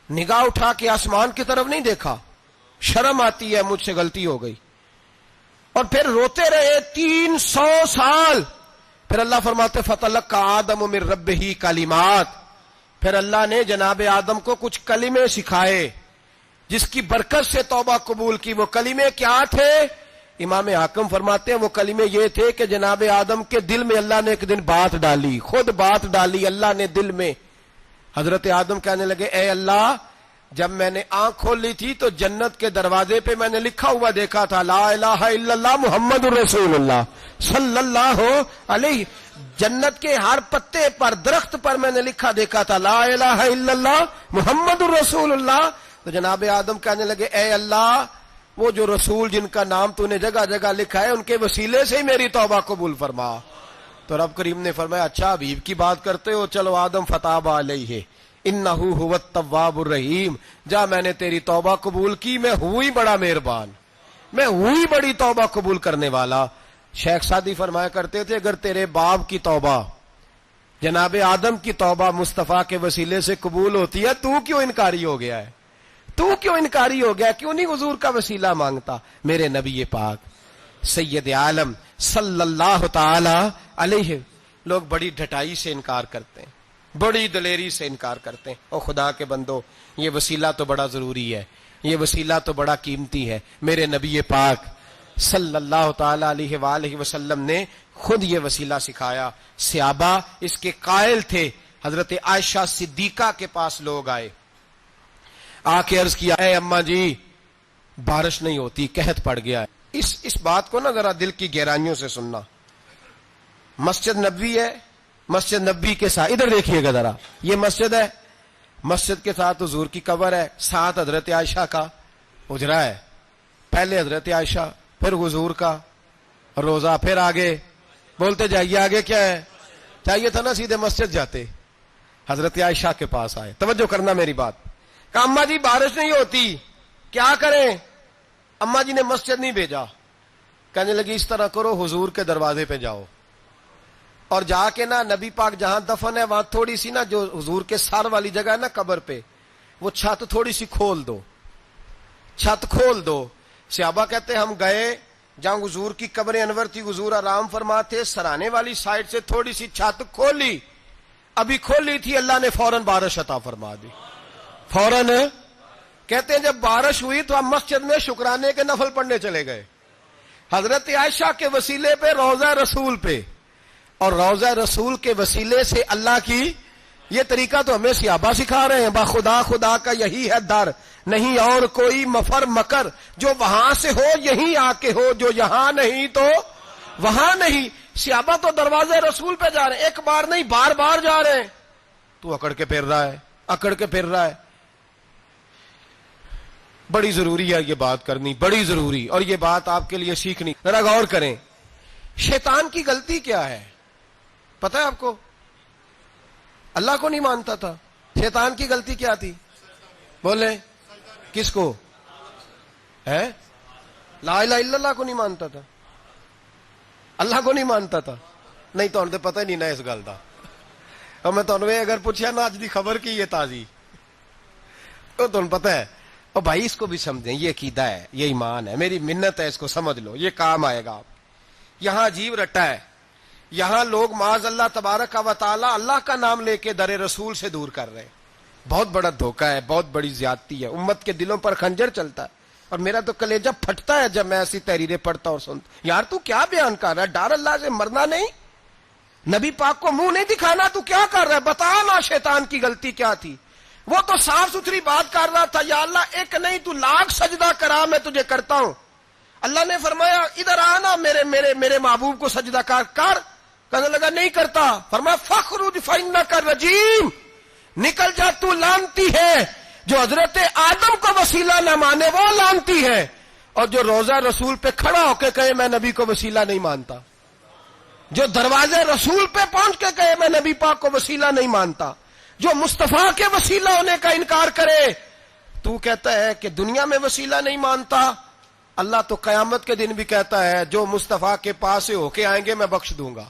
نگاہ اٹھا کے آسمان کی طرف نہیں دیکھا، شرم آتی ہے مجھ سے غلطی ہو گئی، اور پھر روتے رہے 300 سال۔ پھر اللہ فرماتے فَتَلَقَّى آدَمُ مِن رَبِّهِ کلمات، پھر اللہ نے جناب آدم کو کچھ کلمے سکھائے جس کی برکت سے توبہ قبول کی۔ وہ کلمے کیا تھے؟ امام حاکم فرماتے ہیں وہ کلمے یہ تھے کہ جناب آدم کے دل میں اللہ نے ایک دن بات ڈالی، خود بات ڈالی اللہ نے دل میں۔ حضرت آدم کہنے لگے اے اللہ، جب میں نے آنکھ کھول لی تھی تو جنت کے دروازے پہ میں نے لکھا ہوا دیکھا تھا لا الہ الا اللہ محمد الرسول اللہ صلی اللہ علیہ، جنت کے ہر پتے پر، درخت پر میں نے لکھا دیکھا تھا لا الہ الا اللہ محمد الرسول اللہ۔ تو جناب آدم کہنے لگے اے اللہ، وہ جو رسول جن کا نام تو نے جگہ جگہ لکھا ہے ان کے وسیلے سے ہی میری توبہ قبول فرما۔ تو رب کریم نے فرمایا اچھا حبیب کی بات کرتے ہو، چلو آدم فتاب علیہ انہ هو التواب الرحیم، جا میں نے تیری توبہ قبول کی، میں ہوئی بڑا مہربان، میں ہوئی بڑی توبہ قبول کرنے والا۔ شیخ سعدی فرمایا کرتے تھے اگر تیرے باپ کی توبہ، جناب آدم کی توبہ مصطفیٰ کے وسیلے سے قبول ہوتی ہے، تو کیوں انکاری ہو گیا ہے؟ تو کیوں انکاری ہو گیا؟ کیوں نہیں حضور کا وسیلہ مانگتا؟ میرے نبی پاک سید عالم صلی اللہ تعالی علیہ، لوگ بڑی ڈھٹائی سے انکار کرتے ہیں، بڑی دلیری سے انکار کرتے ہیں۔ او خدا کے بندو، یہ وسیلہ تو بڑا ضروری ہے، یہ وسیلہ تو بڑا قیمتی ہے۔ میرے نبی پاک صلی اللہ تعالی علیہ وآلہ وسلم نے خود یہ وسیلہ سکھایا۔ صحابہ اس کے قائل تھے۔ حضرت عائشہ صدیقہ کے پاس لوگ آئے، آ کے عرض کیا، اے اماں جی بارش نہیں ہوتی، قحط پڑ گیا ہے۔ اس بات کو نا ذرا دل کی گہرائیوں سے سننا۔ مسجد نبوی ہے، مسجد نبوی کے ساتھ ادھر دیکھیے گا ذرا، یہ مسجد ہے، مسجد کے ساتھ حضور کی قبر ہے، ساتھ حضرت عائشہ کا حجرہ ہے۔ پہلے حضرت عائشہ، پھر حضور کا روزہ، پھر آگے بولتے جائیے آگے کیا ہے؟ چاہیے تھا نا سیدھے مسجد جاتے۔ حضرت عائشہ کے پاس آئے، توجہ کرنا میری بات، کہا اماں جی بارش نہیں ہوتی، کیا کریں؟ اماں جی نے مسجد نہیں بھیجا، کہنے لگی اس طرح کرو، حضور کے دروازے پہ جاؤ اور جا کے نا نبی پاک جہاں دفن ہے وہاں تھوڑی سی نا جو حضور کے سر والی جگہ ہے نا قبر پہ، وہ چھت تھوڑی سی کھول دو، چھت کھول دو۔ صحابہ کہتے ہم گئے جہاں حضور کی قبر انور تھی، حضور آرام فرماتے، سرانے والی سائڈ سے تھوڑی سی چھت کھولی، ابھی کھولی تھی اللہ نے فوراً بارش عطا فرما دی، فوراً۔ کہتے ہیں جب بارش ہوئی تو ہم مسجد میں شکرانے کے نفل پڑھنے چلے گئے، حضرت عائشہ کے وسیلے پہ، روضہ رسول پہ، اور روضہ رسول کے وسیلے سے اللہ کی یہ طریقہ تو ہمیں صحابہ سکھا رہے ہیں۔ خدا خدا کا یہی ہے در، نہیں اور کوئی مفر مکر، جو وہاں سے ہو یہیں آ کے ہو، جو یہاں نہیں تو وہاں نہیں۔ صحابہ تو دروازے رسول پہ جا رہے ہیں، ایک بار نہیں بار بار جا رہے ہیں، تو اکڑ کے پھر رہا ہے، اکڑ کے پھر رہا ہے۔ بڑی ضروری ہے یہ بات کرنی، بڑی ضروری، اور یہ بات آپ کے لیے سیکھنی۔ ذرا غور کریں، شیطان کی غلطی کیا ہے پتہ ہے آپ کو؟ اللہ کو نہیں مانتا تھا۔ شیطان کی غلطی کیا تھی؟ بولے کس کو؟ ہے لا الہ الا اللہ کو نہیں مانتا تھا، اللہ کو نہیں مانتا تھا۔ نہیں تو پتہ ہی نہیں نہ اس گل دا، اور میں تمہیں اگر پوچھا نا اج دی خبر کی یہ تازی تو تمہیں پتہ ہے، اور بھائی اس کو بھی سمجھیں، یہ عقیدہ ہے، یہ ایمان ہے، میری منت ہے، اس کو سمجھ لو، یہ کام آئے گا۔ یہاں عجیب رٹا ہے، یہاں لوگ معاذ اللہ تبارک و تعالی اللہ کا نام لے کے در رسول سے دور کر رہے ہیں۔ بہت بڑا دھوکہ ہے، بہت بڑی زیادتی ہے، امت کے دلوں پر خنجر چلتا ہے، اور میرا تو کلیجہ پھٹتا ہے جب میں ایسی تحریریں پڑھتا اور سنتا۔ یار تو کیا بیان کر رہا ہے؟ ڈر اللہ سے مرنا نہیں، نبی پاک کو منہ نہیں دکھانا، تو کیا کر رہا ہے؟ بتا نا شیطان کی غلطی کیا تھی؟ وہ تو صاف ستھری بات کر رہا تھا، یا اللہ ایک نہیں تو لاکھ سجدہ کرا میں تجھے کرتا ہوں۔ اللہ نے فرمایا ادھر آنا، میرے محبوب کو سجدہ کر، کہنے لگا نہیں کرتا، فرمایا فخرج فإنک رجیم، نکل جا تو لعنتی ہے۔ جو حضرت آدم کو وسیلہ نہ مانے وہ لعنتی ہے، اور جو روضہ رسول پہ کھڑا ہو کے کہے میں نبی کو وسیلہ نہیں مانتا، جو دروازے رسول پہ پہنچ کے کہے میں نبی پاک کو وسیلہ نہیں مانتا، جو مصطفیٰ کے وسیلہ ہونے کا انکار کرے، تو کہتا ہے کہ دنیا میں وسیلہ نہیں مانتا، اللہ تو قیامت کے دن بھی کہتا ہے جو مصطفیٰ کے پاس سے ہو کے آئیں گے میں بخش دوں گا۔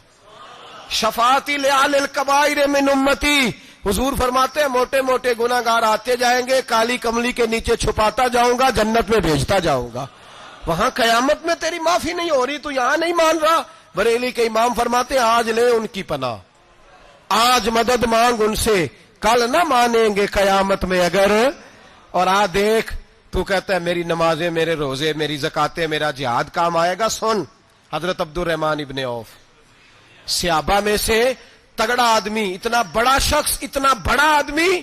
شفاعتی لآل الکبائر من امتی، حضور فرماتے ہیں موٹے موٹے گناہ گار آتے جائیں گے، کالی کملی کے نیچے چھپاتا جاؤں گا، جنت میں بھیجتا جاؤں گا۔ وہاں قیامت میں تیری معافی نہیں ہو رہی، تو یہاں نہیں مان رہا۔ بریلی کے امام فرماتے ہیں آج لے ان کی پناہ، آج مدد مانگ ان سے، کل نہ مانیں گے قیامت میں اگر۔ اور دیکھ تو کہتا ہے میری نمازیں، میرے روزے، میری زکاتیں، میرا جہاد کام آئے گا۔ سن، حضرت عبد الرحمن ابن عوف صحابہ میں سے تگڑا آدمی، اتنا بڑا شخص، اتنا بڑا آدمی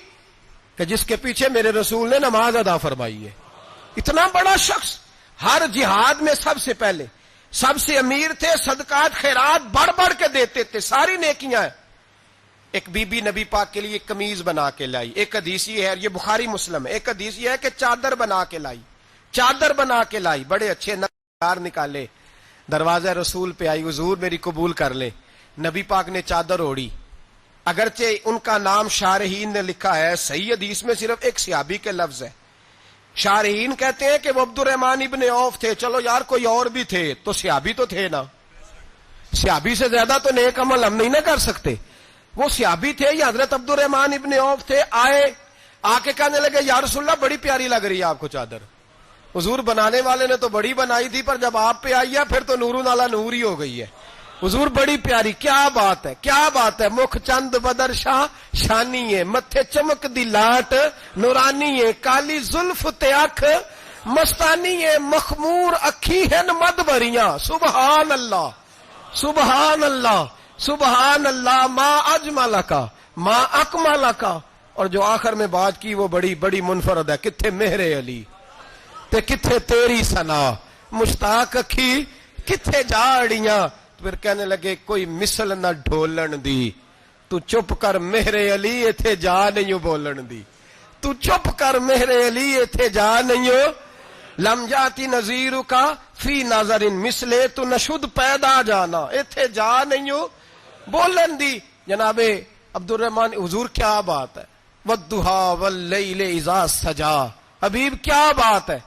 کہ جس کے پیچھے میرے رسول نے نماز ادا فرمائی ہے، اتنا بڑا شخص، ہر جہاد میں سب سے پہلے، سب سے امیر تھے، صدقات خیرات بڑھ بڑھ کے دیتے تھے، ساری نیکیاں ہیں۔ ایک بی بی نبی پاک کے لیے ایک قمیض بنا کے لائی، ایک حدیث یہ ہے، یہ بخاری مسلم ہے، ایک حدیث یہ ہے کہ چادر بنا کے لائی، چادر بنا کے لائی، بڑے اچھے نقار نکالے، دروازہ رسول پہ آئی، حضور میری قبول کر لے۔ نبی پاک نے چادر اوڑی، اگرچہ ان کا نام شارحین نے لکھا ہے، صحیح حدیث میں صرف ایک صحابی کے لفظ ہے۔ شارحین کہتے ہیں کہ وہ عبد الرحمن ابن عوف تھے، چلو یار کوئی اور بھی تھے تو صحابی تو تھے نا، صحابی سے زیادہ تو نیک عمل ہم نہیں نہ کر سکتے، وہ صحابی تھے، یہ حضرت عبد الرحمن ابن عوف تھے۔ آئے آ کے کہنے لگے یا رسول اللہ بڑی پیاری لگ رہی ہے آپ کو چادر. حضور بنانے والے نے تو بڑی بنائی تھی، پر جب آپ پہ آئی ہے پھر تو نورون علی نور ہی ہو گئی ہے. حضور بڑی پیاری، کیا بات ہے کیا بات ہے. مکھ چند بدر شاہ شانی ہے، متھے چمک دی لاٹ نورانی ہے، کالی زلف تے اکھ مستانی ہے، مخمور اکھی ہن مد بھریاں. سبحان اللہ سبحان اللہ سبحان اللہ. ما اجمل کا ما اکمل کا. اور جو آخر میں بات کی وہ بڑی بڑی منفرد ہے. کتھے مہر علی تے کتھے تیری ثنا، مشتاق اکھی کتھے جاڑیاں. پھر کہنے لگے کوئی مثل نہ ڈھولن دی، تو چپ کر مہر علی ایتھے جا نہیں بولن دی. تو چپ کر مہر علی ایتھے جا نہیں. لم جاتی نظیر کا فی نظر مثلے، تو نشد پیدا جانا ایتھے جا نہیں بولن دی. جناب عبد الرحمن حضور کیا بات ہے. والضحیٰ واللیل اذا سجا. حبیب کیا بات ہے.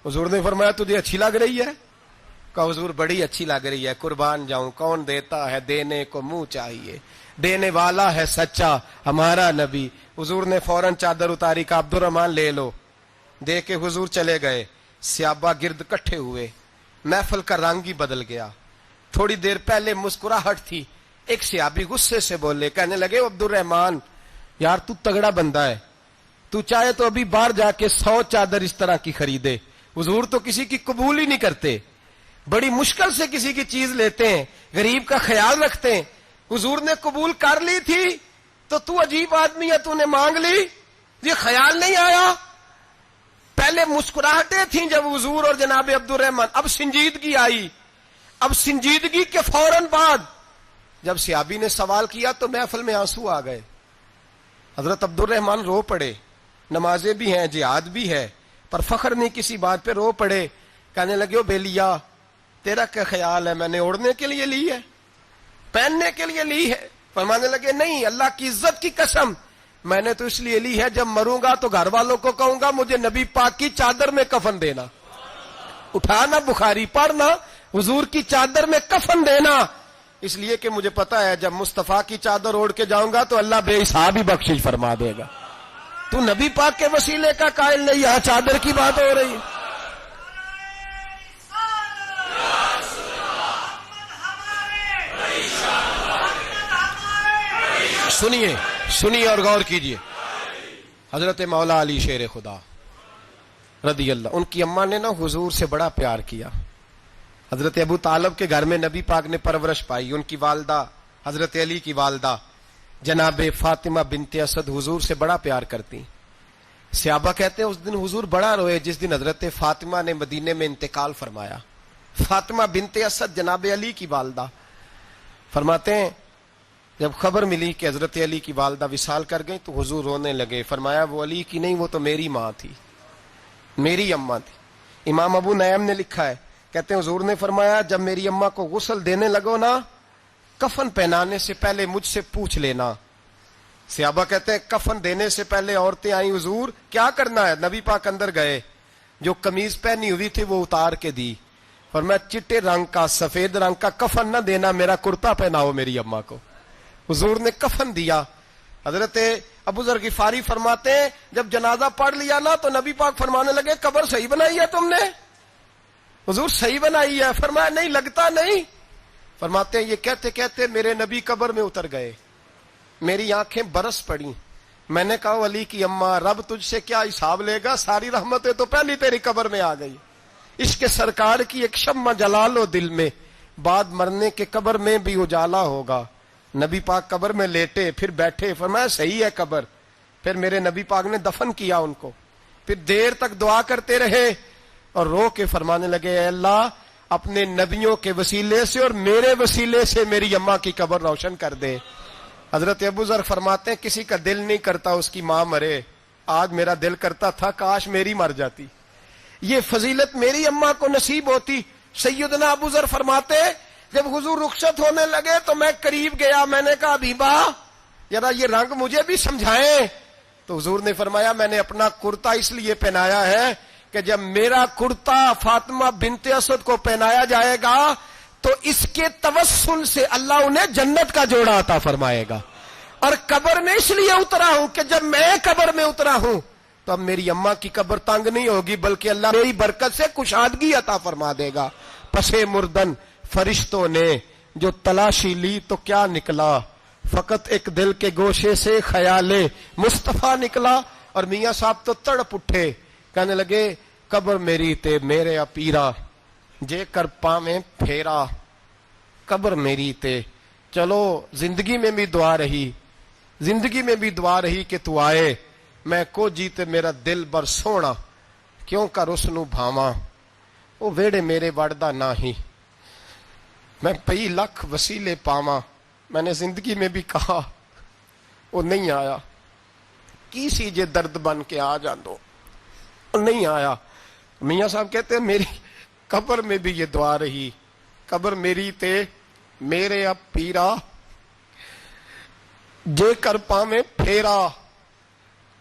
حضور نے فرمایا تجھے اچھی لگ رہی ہے؟ کہا حضور بڑی اچھی لگ رہی ہے. قربان جاؤں، کون دیتا ہے دینے کو منہ چاہیے، دینے والا ہے سچا ہمارا نبی. حضور نے فوراً چادر اتاری. کہا عبد الرحمن لے لو. دے کے حضور چلے گئے. صحابہ گرد کٹھے ہوئے. محفل کا رنگ ہی بدل گیا. تھوڑی دیر پہلے مسکراہٹ تھی. ایک صحابی غصے سے بولے، کہنے لگے عبد الرحمن یار تو تگڑا بندہ ہے، تو چاہے تو ابھی باہر جا کے 100 چادر اس طرح کی خریدے. حضور تو کسی کی قبول ہی نہیں کرتے، بڑی مشکل سے کسی کی چیز لیتے ہیں، غریب کا خیال رکھتے ہیں. حضور نے قبول کر لی تھی تو عجیب آدمی ہے، تو نے مانگ لی، یہ خیال نہیں آیا. پہلے مسکراہٹیں تھیں جب حضور اور جناب عبد الرحمن، اب سنجیدگی آئی. اب سنجیدگی کے فوراً بعد جب صحابی نے سوال کیا تو محفل میں آنسو آ گئے. حضرت عبد الرحمن رو پڑے. نمازیں بھی ہیں، جہاد بھی ہے، پر فخر نہیں کسی بات پہ، رو پڑے. کہنے لگے او بیلیا تیرا کیا خیال ہے، میں نے اوڑھنے کے لیے لی ہے، پہننے کے لیے لی ہے؟ فرمانے لگے نہیں، اللہ کی عزت کی قسم میں نے تو اس لیے لی ہے جب مروں گا تو گھر والوں کو کہوں گا مجھے نبی پاک کی چادر میں کفن دینا. اٹھانا بخاری پڑھنا، حضور کی چادر میں کفن دینا، اس لیے کہ مجھے پتا ہے جب مصطفیٰ کی چادر اوڑھ کے جاؤں گا تو اللہ بے حساب ہی بخشش فرما دے گا. تو نبی پاک کے وسیلے کا قائل نہیں، یہاں چادر کی بات ہو رہی ہے. سنیے اور غور کیجئے. حضرت مولا علی شیر خدا رضی اللہ، ان کی اماں نے نا حضور سے بڑا پیار کیا. حضرت ابو طالب کے گھر میں نبی پاک نے پرورش پائی. ان کی والدہ حضرت علی کی والدہ جناب فاطمہ بنت اسد حضور سے بڑا پیار کرتی. صحابہ کہتے ہیں اس دن حضور بڑا روئے جس دن حضرت فاطمہ نے مدینے میں انتقال فرمایا. فاطمہ بنت اسد جناب علی کی والدہ فرماتے ہیں جب خبر ملی کہ حضرت علی کی والدہ وصال کر گئی تو حضور رونے لگے. فرمایا وہ علی کی نہیں، وہ تو میری ماں تھی، میری اماں تھی. امام ابو نعیم نے لکھا ہے، کہتے ہیں حضور نے فرمایا جب میری اماں کو غسل دینے لگو نا، کفن پہنانے سے پہلے مجھ سے پوچھ لینا. صحابہ کہتے ہیں کفن دینے سے پہلے عورتیں آئیں، حضور کیا کرنا ہے؟ نبی پاک اندر گئے، جو قمیض پہنی ہوئی تھی وہ اتار کے دی. فرمایا چٹے رنگ کا سفید رنگ کا کفن نہ دینا، میرا کرتا پہناؤ میری اماں کو. حضور نے کفن دیا. حضرت ابو ذر غفاری فرماتے ہیں جب جنازہ پڑھ لیا نا تو نبی پاک فرمانے لگے قبر صحیح بنائی ہے تم نے؟ حضور صحیح بنائی ہے. فرمایا نہیں لگتا نہیں. فرماتے ہیں یہ کہتے کہتے میرے نبی قبر میں اتر گئے، میری آنکھیں برس پڑی. میں نے کہا علی کی اماں رب تجھ سے کیا حساب لے گا، ساری رحمتیں تو پہلی تیری قبر میں آ گئی. عشق سرکار کی ایک شمع جلا لو دل میں، بعد مرنے کے قبر میں بھی اجالا ہوگا. نبی پاک قبر میں لیٹے پھر بیٹھے. فرمایا صحیح ہے قبر. پھر میرے نبی پاک نے دفن کیا ان کو. پھر دیر تک دعا کرتے رہے اور رو کے فرمانے لگے اے اللہ اپنے نبیوں کے وسیلے سے اور میرے وسیلے سے میری اماں کی قبر روشن کر دے. حضرت ابو ذر فرماتے ہیں کسی کا دل نہیں کرتا اس کی ماں مرے، آج میرا دل کرتا تھا کاش میری مر جاتی، یہ فضیلت میری اماں کو نصیب ہوتی. سیدنا ابو ذر فرماتے جب حضور رخصت ہونے لگے تو میں قریب گیا، میں نے کہا حبیبہ ذرا یہ رنگ مجھے بھی سمجھائیں. تو حضور نے فرمایا میں نے اپنا کرتا اس لیے پہنایا ہے کہ جب میرا کرتا فاطمہ بنت اسد کو پہنایا جائے گا تو اس کے توسل سے اللہ انہیں جنت کا جوڑا عطا فرمائے گا. اور قبر میں اس لیے اترا ہوں کہ جب میں قبر میں اترا ہوں تو اب میری اماں کی قبر تنگ نہیں ہوگی، بلکہ اللہ میری برکت سے کشادگی عطا فرما دے گا۔ پسے مردن فرشتوں نے جو تلاشی لی تو کیا نکلا، فقط ایک دل کے گوشے سے خیال مصطفیٰ نکلا۔ اور میاں صاحب تو تڑپ اٹھے، کہنے لگے قبر میری تے میرے پیرا جے کر پاویں پھیرا، قبر میری تے۔ چلو زندگی میں بھی دعا رہی، زندگی میں بھی دعا رہی کہ تو آئے، میں کو جیتے میرا دل بر سونا، کیوں کر اس نو بھاواں، وہ ویڑے میرے وڑدا نہ ہی، میں پئی لکھ وسیلے پاواں۔ میں نے زندگی میں بھی کہا، وہ نہیں آیا، کی سی جے درد بن کے آ جاندو، وہ نہیں آیا۔ میاں صاحب کہتے ہیں میری قبر میں بھی یہ دعا رہی، قبر میری تے میرے اب پیرا جے کر پاویں پھیرا،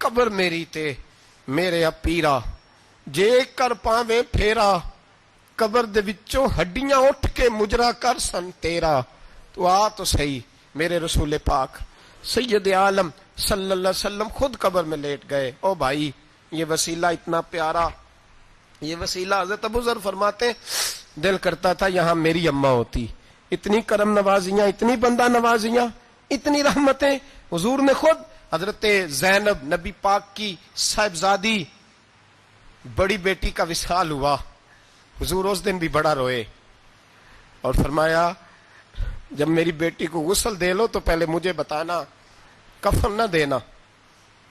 قبر میری تے میرے اب پیرا جے کر پاویں پھیرا، قبر دے وچوں ہڈیاں اٹھ کے مجرا کر سن تیرا۔ تو آ تو صحیح، میرے رسول پاک سید عالم صلی اللہ علیہ وسلم خود قبر میں لیٹ گئے۔ او بھائی، یہ وسیلہ اتنا پیارا، یہ وسیلہ حضرت ابو ذر فرماتے ہیں دل کرتا تھا یہاں میری اماں ہوتی، اتنی کرم نوازیاں، اتنی بندہ نوازیاں، اتنی رحمتیں۔ حضور نے خود حضرت زینب نبی پاک کی صاحبزادی بڑی بیٹی کا وصال ہوا، حضور اس دن بھی بڑا روئے اور فرمایا جب میری بیٹی کو غسل دے لو تو پہلے مجھے بتانا، کفن نہ دینا۔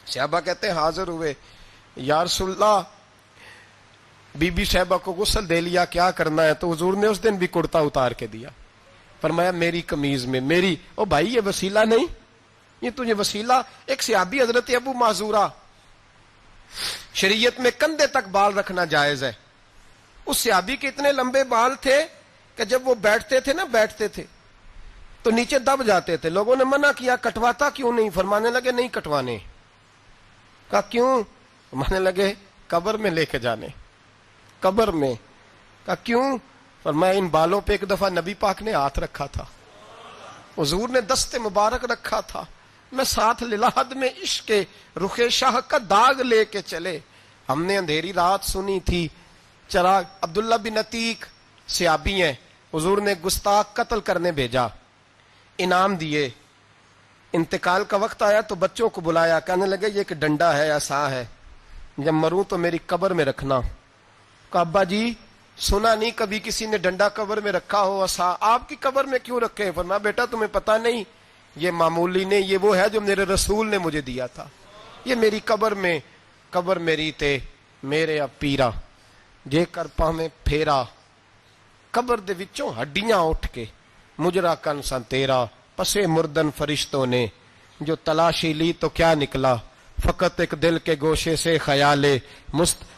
صحابہ کہتے ہیں حاضر ہوئے، یا رسول اللہ بی بی صاحبہ کو غسل دے لیا، کیا کرنا ہے؟ تو حضور نے اس دن بھی کرتا اتار کے دیا، فرمایا میری قمیض میں میری۔ او بھائی یہ وسیلہ نہیں، یہ تجھے وسیلہ۔ ایک صحابی حضرت ابو معذورہ، شریعت میں کندھے تک بال رکھنا جائز ہے، اس صحابی کے اتنے لمبے بال تھے کہ جب وہ بیٹھتے تھے تو نیچے دب جاتے تھے۔ لوگوں نے منع کیا کٹواتا کیوں نہیں؟ فرمانے لگے نہیں کٹوانے۔ کہا کیوں؟ فرمانے لگے قبر میں لے کے جانے، قبر میں۔ کہا کیوں؟ فرمایا ان بالوں پہ ایک دفعہ نبی پاک نے ہاتھ رکھا تھا، حضور نے دست مبارک رکھا تھا، میں ساتھ للہد میں عشق رخ شاہ کا داغ لے کے چلے، ہم نے اندھیری رات سنی تھی چراغ۔ عبداللہ بن عتیق صحابی ہیں، حضور نے گستاخ قتل کرنے بھیجا، انعام دیے۔ انتقال کا وقت آیا تو بچوں کو بلایا، کہنے لگے یہ ایک ڈنڈا ہے، عصا ہے، جب مروں تو میری قبر میں رکھنا۔ کہا ابا جی سنا نہیں کبھی کسی نے ڈنڈا قبر میں رکھا ہو، عصا آپ کی قبر میں کیوں رکھے؟ فرمایا بیٹا تمہیں پتا نہیں، یہ معمولی نہیں، یہ وہ ہے جو میرے رسول نے مجھے دیا تھا، یہ میری قبر میں، قبر میری تے میرے اب پیرا جے کر پاویں پھیرا، قبر دے وچوں ہڈیاں اٹھ کے مجرا کن سن تیرا۔ پسے مردن فرشتوں نے جو تلاشی لی تو کیا نکلا، فقط ایک دل کے گوشے سے خیال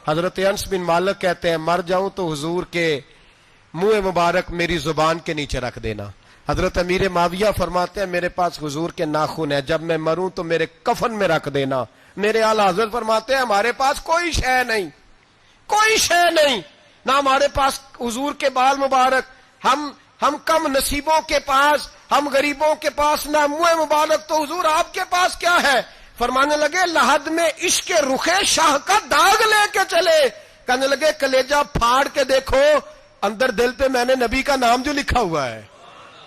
حضرت انس بن مالک کہتے ہیں مر جاؤں تو حضور کے منہ مبارک میری زبان کے نیچے رکھ دینا۔ حضرت امیر معاویہ فرماتے ہیں میرے پاس حضور کے ناخن ہے، جب میں مروں تو میرے کفن میں رکھ دینا۔ میرے اعلی حضرت فرماتے ہیں ہمارے پاس کوئی شے نہیں، کوئی شے نہیں، نہ ہمارے پاس حضور کے بال مبارک، ہم کم نصیبوں کے پاس، ہم غریبوں کے پاس نہ منہ مبارک، تو حضور آپ کے پاس کیا ہے؟ فرمانے لگے لحد میں عشق رخ شاہ کا داغ لے کے چلے، کہنے لگے کلیجہ پھاڑ کے دیکھو اندر دل پہ میں نے نبی کا نام جو لکھا ہوا ہے۔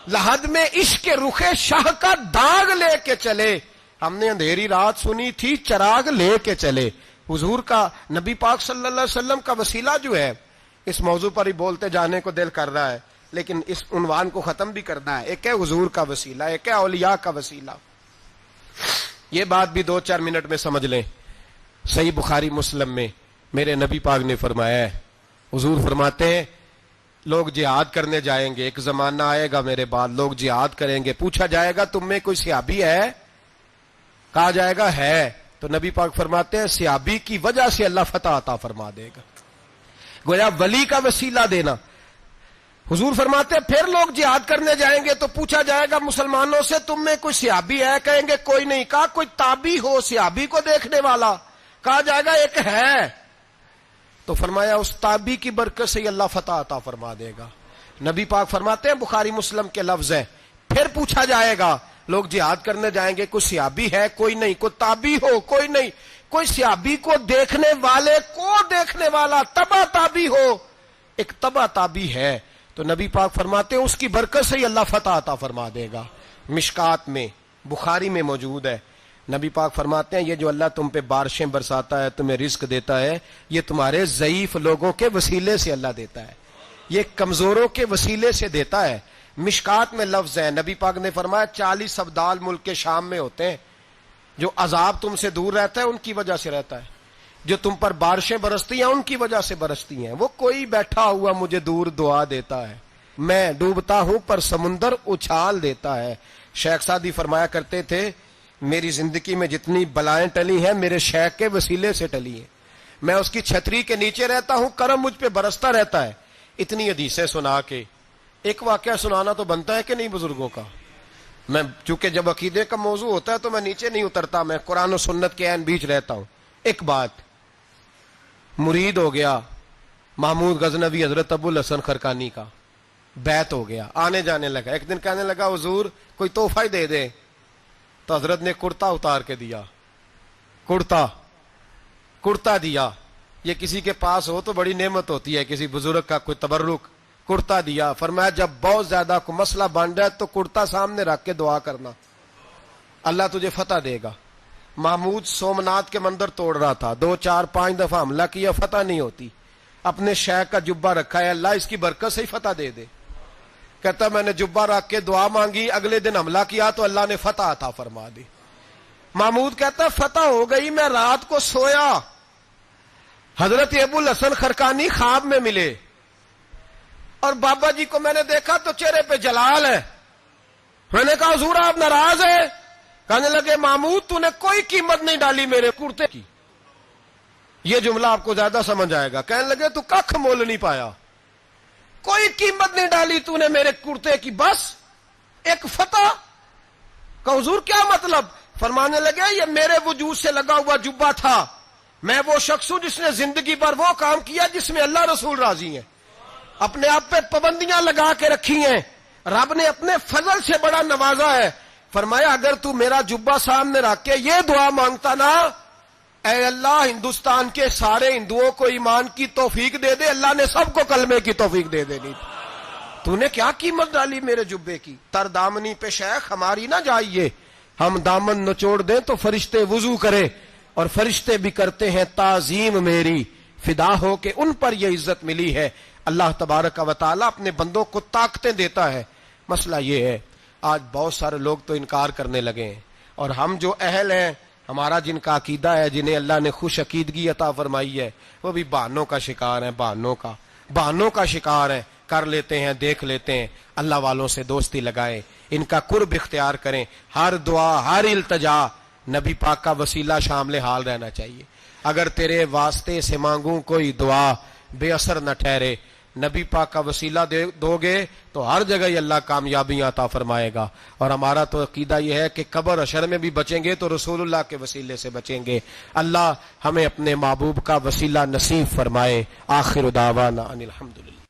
لحد میں عشق رخ شاہ کا داغ لے کے چلے، ہم نے اندھیری رات سنی تھی چراغ لے کے چلے۔ حضور کا نبی پاک صلی اللہ علیہ وسلم کا وسیلہ جو ہے، اس موضوع پر ہی بولتے جانے کو دل کر رہا ہے، لیکن اس عنوان کو ختم بھی کرنا ہے۔ ایک ہے حضور کا وسیلہ، ایک ہے اولیاء کا وسیلہ۔ یہ بات بھی 2-4 منٹ میں سمجھ لیں۔ صحیح بخاری مسلم میں میرے نبی پاک نے فرمایا ہے، حضور فرماتے ہیں لوگ جہاد کرنے جائیں گے، ایک زمانہ آئے گا میرے بعد لوگ جہاد کریں گے، پوچھا جائے گا تم میں کوئی صحابی ہے؟ کہا جائے گا ہے، تو نبی پاک فرماتے ہیں صحابی کی وجہ سے اللہ فتح عطا فرما دے گا۔ گویا ولی کا وسیلہ دینا۔ حضور فرماتے ہیں پھر لوگ جہاد کرنے جائیں گے تو پوچھا جائے گا مسلمانوں سے تم میں کوئی صحابی ہے؟ کہیں گے کوئی نہیں۔ کہا کوئی تابعی ہو صحابی کو دیکھنے والا؟ کہا جائے گا ایک ہے، تو فرمایا اس تابعی کی برکت سے اللہ فتح عطا فرما دے گا۔ نبی پاک فرماتے ہیں بخاری مسلم کے لفظ ہے، پھر پوچھا جائے گا لوگ جہاد کرنے جائیں گے، کوئی صحابی ہے کوئی نہیں، کوئی تابعی ہو کوئی نہیں، کوئی صحابی کو دیکھنے والے کو دیکھنے والا تبع تابعی ہو، ایک تبع تابعی ہے تو نبی پاک فرماتے ہیں اس کی برکت سے ہی اللہ فتح عطا فرما دے گا۔ مشکات میں، بخاری میں موجود ہے، نبی پاک فرماتے ہیں یہ جو اللہ تم پہ بارشیں برساتا ہے، تمہیں رزق دیتا ہے، یہ تمہارے ضعیف لوگوں کے وسیلے سے اللہ دیتا ہے، یہ کمزوروں کے وسیلے سے دیتا ہے۔ مشکات میں لفظ ہے، نبی پاک نے فرمایا 40 ابدال ملک کے شام میں ہوتے ہیں، جو عذاب تم سے دور رہتا ہے ان کی وجہ سے رہتا ہے، جو تم پر بارشیں برستی ہیں ان کی وجہ سے برستی ہیں۔ وہ کوئی بیٹھا ہوا مجھے دور دعا دیتا ہے، میں ڈوبتا ہوں پر سمندر اچھال دیتا ہے۔ شیخ سعدی فرمایا کرتے تھے میری زندگی میں جتنی بلائیں ٹلی ہیں میرے شیخ کے وسیلے سے ٹلی ہیں، میں اس کی چھتری کے نیچے رہتا ہوں، کرم مجھ پہ برستا رہتا ہے۔ اتنی حدیثیں سنا کے ایک واقعہ سنانا تو بنتا ہے کہ نہیں بزرگوں کا؟ میں چونکہ جب عقیدے کا موضوع ہوتا ہے تو میں نیچے نہیں اترتا، میں قرآن و سنت کے عین بیچ رہتا ہوں۔ ایک بات، مرید ہو گیا محمود غزنوی حضرت ابو الحسن خرقانی کا، بیعت ہو گیا، آنے جانے لگا۔ ایک دن کہنے لگا حضور کوئی تحفہ ہی دے دے، تو حضرت نے کرتا اتار کے دیا، کرتا دیا۔ یہ کسی کے پاس ہو تو بڑی نعمت ہوتی ہے، کسی بزرگ کا کوئی تبرک، کرتا دیا۔ فرمایا جب بہت زیادہ کوئی مسئلہ بن جائے تو کرتا سامنے رکھ کے دعا کرنا، اللہ تجھے فتح دے گا۔ محمود سومنات کے مندر توڑ رہا تھا، 2 4 5 دفعہ حملہ کیا، فتح نہیں ہوتی، اپنے شیخ کا جبہ رکھا ہے، اللہ اس کی برکت سے ہی فتح دے دے۔ کہتا میں نے جبہ رکھ کے دعا مانگی، اگلے دن حملہ کیا تو اللہ نے فتح عطا فرما دی۔ محمود کہتا فتح ہو گئی، میں رات کو سویا، حضرت ابو الحسن خرقانی خواب میں ملے، اور بابا جی کو میں نے دیکھا تو چہرے پہ جلال ہے۔ میں نے کہا حضور آپ ناراض ہیں؟ کہنے لگے محمود تو نے کوئی قیمت نہیں ڈالی میرے کرتے کی۔ یہ جملہ آپ کو زیادہ سمجھ آئے گا۔ کہنے لگے تو ککھ مول نہیں پایا، کوئی قیمت نہیں ڈالی تو نے میرے کرتے کی، بس ایک فتح۔ کہ حضور کیا مطلب؟ فرمانے لگے یہ میرے وجود سے لگا ہوا جبہ تھا، میں وہ شخص ہوں جس نے زندگی پر وہ کام کیا جس میں اللہ رسول راضی ہیں، اپنے آپ پہ پابندیاں لگا کے رکھی ہیں، رب نے اپنے فضل سے بڑا نوازا ہے۔ فرمایا اگر تو میرا جبہ سامنے رکھ کے یہ دعا مانگتا نا، اے اللہ ہندوستان کے سارے ہندوؤں کو ایمان کی توفیق دے دے، اللہ نے سب کو کلمے کی توفیق دے دینی تھی۔ تو نے کیا قیمت ڈالی میرے جبے کی؟ تر دامنی پہ شیخ ہماری نہ جائیے، ہم دامن نچوڑ دیں تو فرشتے وضو کرے، اور فرشتے بھی کرتے ہیں تعظیم میری، فدا ہو کہ ان پر یہ عزت ملی ہے۔ اللہ تبارک و تعالیٰ اپنے بندوں کو طاقتیں دیتا ہے۔ مسئلہ یہ ہے آج بہت سارے لوگ تو انکار کرنے لگے ہیں، اور ہم جو اہل ہیں، ہمارا جن کا عقیدہ ہے، جنہیں اللہ نے خوش عقیدگی عطا فرمائی ہے، وہ بھی بہانوں کا شکار ہیں، بہانوں کا شکار ہیں، کر لیتے ہیں، دیکھ لیتے ہیں۔ اللہ والوں سے دوستی لگائیں، ان کا قرب اختیار کریں، ہر دعا ہر التجا نبی پاک کا وسیلہ شامل حال رہنا چاہیے۔ اگر تیرے واسطے سے مانگوں کوئی دعا بے اثر نہ ٹھہرے، نبی پاک کا وسیلہ دو گے تو ہر جگہ ہی اللہ کامیابیاں عطا فرمائے گا۔ اور ہمارا تو عقیدہ یہ ہے کہ قبر حشر میں بھی بچیں گے تو رسول اللہ کے وسیلے سے بچیں گے۔ اللہ ہمیں اپنے محبوب کا وسیلہ نصیب فرمائے۔ آخر دعوانا ان الحمدللہ۔